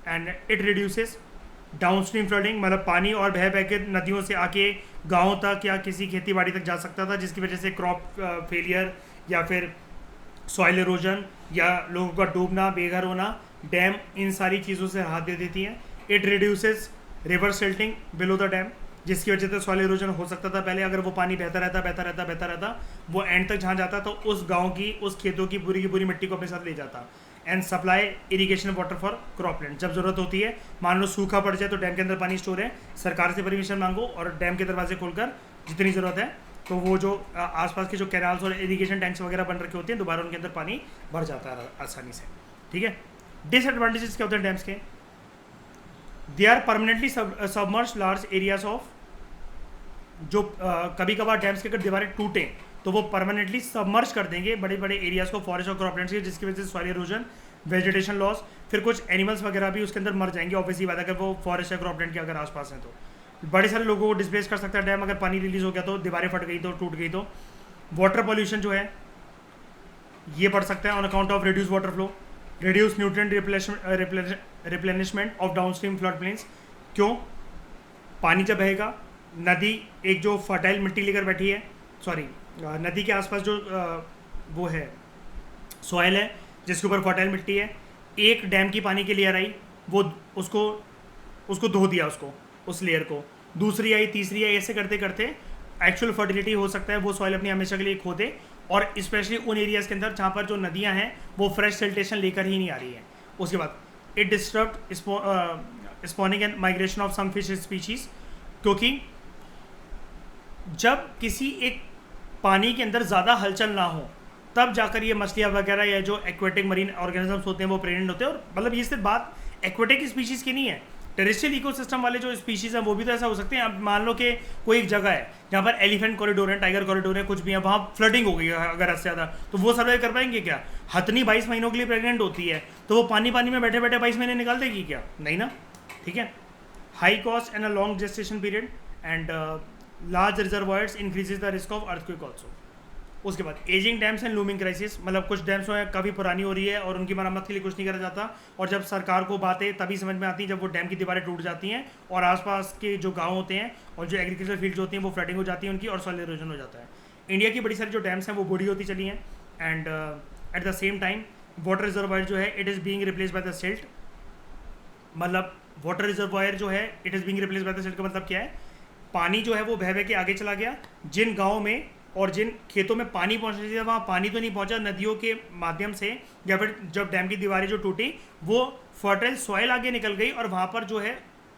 [SPEAKER 1] And it reduces downstream flooding, मतलब पानी और बह बह के नदियों से आके गाँव तक या किसी खेती बाड़ी तक जा सकता था, जिसकी वजह से क्रॉप फेलियर या फिर सॉइल इरोजन या लोगों का डूबना, बेघर होना, डैम इन सारी चीज़ों से राहत दे देती हैं। It reduces river silting below the dam, जिसकी वजह से सॉइल इरोजन हो सकता था पहले। अगर वो पानी बहता रहता वो एंड तक जहाँ जाता तो उस गाँव की, उस खेतों की पूरी मिट्टी को अपने साथ ले जाता। And supply irrigation water for cropland, जब जरूरत होती है, मान लो सूखा पड़ जाए तो डैम के अंदर पानी स्टोर है, सरकार से परमिशन मांगो और डैम के दरवाजे खोलकर जितनी ज़रूरत है तो वो जो आसपास के जो कैनाल्स और इरिगेशन टैंक्स वगैरह बन रखे होते हैं दोबारा उनके अंदर पानी भर जाता है आसानी से। ठीक है। डिसएडवांटेजेस क्या होते हैं डैम्स के? They are permanently submerge large areas of, जो कभी कभार डैम्स के अगर दीवारें टूटें तो वो परमानेंटली सबमर्ज कर देंगे बड़े बड़े एरियाज को, फॉरेस्ट और क्रॉपलैंड्स के, जिसकी वजह से सॉइल इरोजन वेजिटेशन लॉस, फिर कुछ एनिमल्स वगैरह भी उसके अंदर मर जाएंगे ऑब्वियसली बात, अगर वो फॉरेस्ट या क्रॉपलैंड के अगर आसपास हैं तो। बड़े सारे लोगों को डिस्प्लेस कर सकता है डैम, अगर पानी रिलीज हो गया तो, दीवारें फट गई तो, टूट गई तो। वाटर पॉल्यूशन जो है ये बढ़ सकता है on account of reduce water flow, reduce nutrient replenishment of downstream flood plains. क्यों? पानी जब बहेगा, नदी एक जो फर्टाइल मिट्टी लेकर बैठी है, सॉरी नदी के आसपास जो वो है सॉइल है जिसके ऊपर फर्टाइल मिट्टी है, एक डैम की पानी की लेयर आई, वो उसको धो दिया, उस लेयर को, दूसरी आई, तीसरी आई, ऐसे करते करते एक्चुअल फर्टिलिटी हो सकता है वो सॉइल अपनी हमेशा के लिए खो दे। और स्पेशली उन एरियाज़ के अंदर जहाँ पर जो नदियाँ हैं वो फ्रेश सिल्टेशन लेकर ही नहीं आ रही है। उसके बाद it disturb spawning and migration of some fish species, क्योंकि जब किसी एक पानी के अंदर ज़्यादा हलचल ना हो तब जाकर ये मछलियाँ वगैरह या जो एक्वेटिक मरीन ऑर्गेनिजम्स होते हैं वो प्रेग्नेंट होते हैं। और मतलब ये सिर्फ बात एक्वेटिक स्पीशीज़ की नहीं है, टेरेस्ट्रियल इकोसिस्टम वाले जो स्पीशीज़ हैं वो भी तो ऐसा हो सकते हैं। अब मान लो कि कोई एक जगह है जहाँ पर एलिफेंट कॉरिडोर है, टाइगर कॉरिडोर है, कुछ भी है, वहाँ फ्लडिंग हो गई है अगर हद से ज़्यादा, तो वो सर्वाइव कर पाएंगे क्या? हथनी 22 महीनों के लिए प्रेग्नेंट होती है तो वो पानी में बैठे बैठे 22 महीने निकाल देगी क्या? नहीं ना, ठीक है। High cost and a long gestation period and large reservoirs increases the risk of earthquake also. उसके बाद ageing dams and looming crisis, मतलब कुछ डैम्स जो है काफ़ी पुरानी हो रही है और उनकी मरम्मत के लिए कुछ नहीं करा जाता, और जब सरकार को बातें तभी समझ में आती है जब वो डैम की दीवारें टूट जाती हैं और आसपास के जो गांव होते हैं और जो एग्रीकल्चर फील्ड्स होती हैं वो फ्लडिंग हो जाती है उनकी और सॉइल इरोजन हो जाता है। इंडिया की बड़ी सारी जो डैम्स हैं वो बूढ़ी होती चली हैं and at the same time water reservoir जो है it is being replace by the silt. मतलब वाटर रिजर्वायर जो है it is being replace by the silt का मतलब क्या है? पानी जो है वो बह बह के आगे चला गया, जिन गाँव में और जिन खेतों में पानी पहुंचना चाहिए वहाँ पानी तो नहीं पहुंचा, नदियों के माध्यम से या फिर जब डैम की दीवारें जो टूटी वो फर्टाइल सॉइल आगे निकल गई और वहाँ पर जो है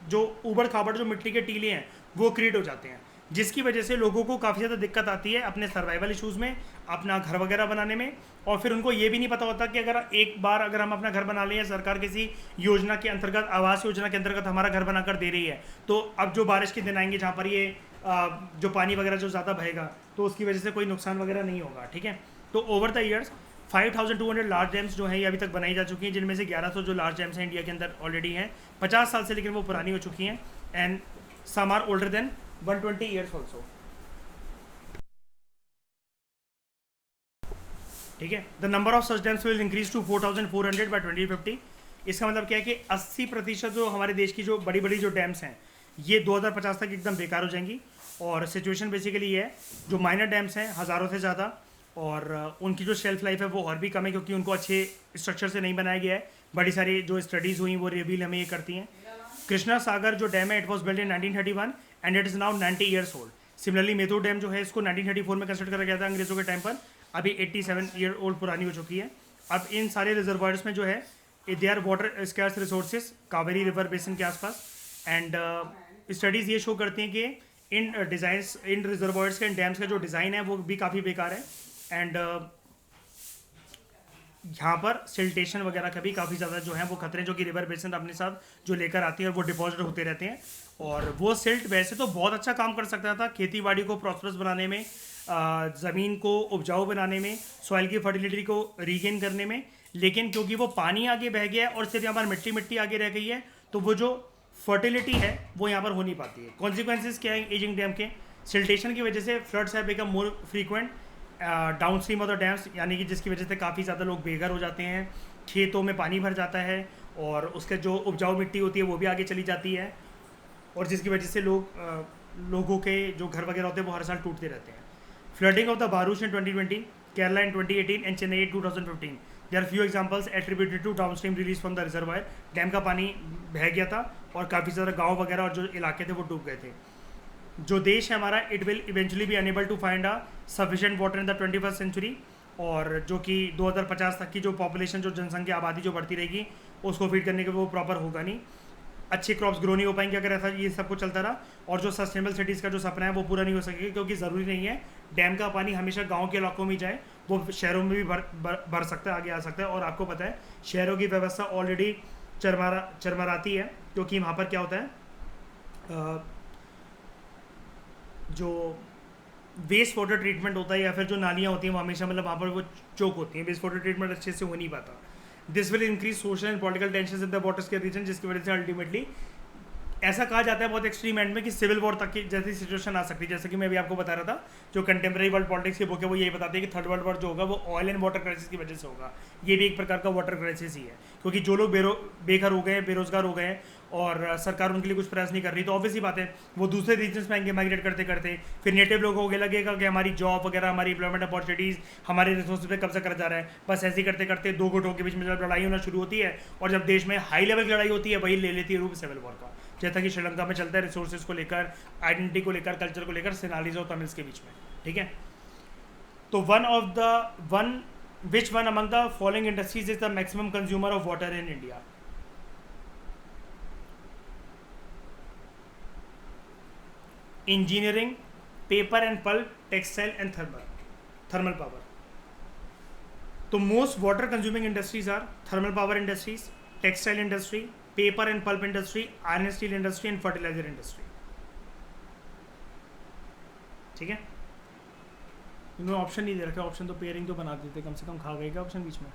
[SPEAKER 1] जो ऊबड़ खाबड़ जो मिट्टी के टीले हैं वो क्रिएट हो जाते हैं, जिसकी वजह से लोगों को काफ़ी ज़्यादा दिक्कत आती है अपने सर्वाइवल इशूज़ में, अपना घर वगैरह बनाने में। और फिर उनको ये भी नहीं पता होता कि अगर एक बार अगर हम अपना घर बना लें, सरकार किसी योजना के अंतर्गत, आवास योजना के अंतर्गत हमारा घर बनाकर दे रही है, तो अब जो बारिश के दिन आएंगे जहाँ पर ये जो पानी वगैरह जो ज़्यादा बहेगा तो उसकी वजह से कोई नुकसान वगैरह नहीं होगा, ठीक है। तो over the years 5200 large dams जो हैं ये अभी तक बनाई जा चुकी हैं, जिनमें से 1100 जो लार्ज डैम्स हैं इंडिया के अंदर ऑलरेडी हैं 50 साल से, लेकिन वो पुरानी हो चुकी हैं and some are older than 120 years also, ठीक है। The number of such dams will increase to 4400 by 2050। इसका मतलब क्या है कि 80% जो हमारे देश की जो बड़ी बड़ी जो डैम्स हैं ये 2050 तक एकदम बेकार हो जाएंगी। और सिचुएशन बेसिकली ये है, जो माइनर डैम्स हैं हज़ारों से ज़्यादा और उनकी जो शेल्फ लाइफ है वो और भी कम है क्योंकि उनको अच्छे स्ट्रक्चर से नहीं बनाया गया है। बड़ी सारी जो स्टडीज़ हुई वो रिवील हमें ये करती हैं। कृष्णा सागर जो डैम है it was build in 1931 and it is now 90 years old. Similarly Mettur dam जो है इसको 1934 में कंस्ट्रक्ट करा गया था अंग्रेज़ों के टाइम पर, अभी 87 ईयर ओल्ड पुरानी हो चुकी है। अब इन सारे रिजर्वायर्स में जो है they are water scarce resources Cauvery river basin के आसपास एंड स्टडीज़ ये शो करती हैं कि इन डिज़ाइंस, इन रिजर्वायर्स के, इन डैम्स का जो डिज़ाइन है वो भी काफ़ी बेकार है एंड यहाँ पर सिल्टेशन वगैरह का भी काफ़ी ज़्यादा जो है वो खतरे जो कि रिवर बेसिन अपने साथ जो लेकर आती है और वो डिपॉजिट होते रहते हैं। और वो सिल्ट वैसे तो बहुत अच्छा काम कर सकता था खेती बाड़ी को प्रॉस्परस बनाने में, ज़मीन को उपजाऊ बनाने में, सॉइल की फर्टिलिटी को रीगेन करने में, लेकिन क्योंकि वो पानी आगे बह गया और सिर्फ यहाँ पर मिट्टी मिट्टी आगे रह गई है तो वो जो फर्टिलिटी है वो यहाँ पर हो नहीं पाती है। कॉन्सिक्वेंसेज क्या है एजिंग डैम के? सिल्टेशन की वजह से floods have become more frequent down stream of the dams, यानी कि जिसकी वजह से काफ़ी ज़्यादा लोग बेघर हो जाते हैं, खेतों में पानी भर जाता है और उसके जो उपजाऊ मिट्टी होती है वो भी आगे चली जाती है और जिसकी वजह से लोगों के जो घर वगैरह होते हैं वो हर साल टूटते रहते हैं। Flooding of the Bharuch in 2020, Kerala in 2018 and Chennai 2015, there are few examples attributed to downstream release from the reservoir. Dam का पानी बह गया था और काफ़ी ज़्यादा गाँव वगैरह और जो इलाके थे वो डूब गए थे। जो देश है हमारा it will eventually be unable to find a sufficient water in the 21st century, और जो कि 2050 तक की जो पॉपुलेशन, जो जनसंख्या आबादी जो बढ़ती रहेगी उसको फीड करने के वो प्रॉपर होगा नहीं, अच्छे क्रॉप्स ग्रो नहीं हो पाएंगे अगर ऐसा ये सब कुछ चलता रहा, और जो सस्टेनेबल सिटीज़ का जो सपना है वो पूरा नहीं हो सकेगा क्योंकि ज़रूरी नहीं है डैम का पानी हमेशा गाँव के इलाकों में जाए, वो शहरों में भी भर सकता है, आगे आ सकता है। और आपको पता है शहरों की व्यवस्था ऑलरेडी चरमराती है क्योंकि वहाँ पर क्या होता है, जो वेस्ट वाटर ट्रीटमेंट होता है या फिर जो नालियाँ होती हैं वो हमेशा मतलब वहाँ पर वो चोक होती हैं, वेस्ट वाटर ट्रीटमेंट अच्छे से हो नहीं पाता। This will increase social and political tension in the waters के रीजन, जिसकी वजह से अल्टीमेटली ऐसा कहा जाता है बहुत एक्सट्रीम एंड में कि सिविल वॉर तक की जैसी सिचुएशन आ सकती है। जैसे कि मैं अभी आपको बता रहा था, जो कंटेम्प्रेरी वर्ल्ड पॉलिटिक्स की बुक है वो यही बताती है कि थर्ड वर्ल्ड वॉर जो होगा वो ऑयल एंड वाटर क्राइसिस की वजह से होगा। ये भी एक प्रकार का वाटर क्राइसिस ही है, क्योंकि जो लोग बेघर हो गए हैं, बेरोजगार हो गए हैं और सरकार उनके लिए कुछ प्रयास नहीं कर रही, तो ऑब्वियसली बात है वो दूसरे रीजन्स में आएंगे माइग्रेट करते करते। फिर नेटिव लोगों को लगेगा कि हमारी जॉब वगैरह, हमारी एम्प्लॉयमेंट अपॉर्चुनिटीज़, हमारे रिसोर्स पे कब्जा करा जा रहा है। बस ऐसे ही करते करते दो गुटों के बीच में जब लड़ाई होना शुरू होती है और जब देश में हाई लेवल की लड़ाई होती है, वही ले लेती है रूप सिविल वॉर का, जैसा कि श्रीलंका में चलता है रिसोर्सेज को लेकर, आइडेंटिटी को लेकर, कल्चर को लेकर, सेनालीज और तमिल्स के बीच में। ठीक है, तो which one among the following industries is the maximum consumer of water in India? Engineering, paper and pulp, textile and thermal power. So most water consuming industries are thermal power industries, textile industry, paper and pulp industry, iron and steel industry and fertilizer industry. ठीक है, इन्होंने option नहीं दे रखा, option तो pairing तो बना देते, कम से कम खा गए क्या ऑप्शन बीच में।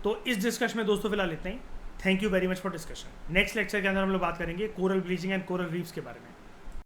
[SPEAKER 1] तो इस डिस्कशन में दोस्तों फिलहाल इतना ही। Thank you very much for discussion. Next lecture के अंदर हम लोग बात करेंगे coral bleaching and coral reefs के बारे में।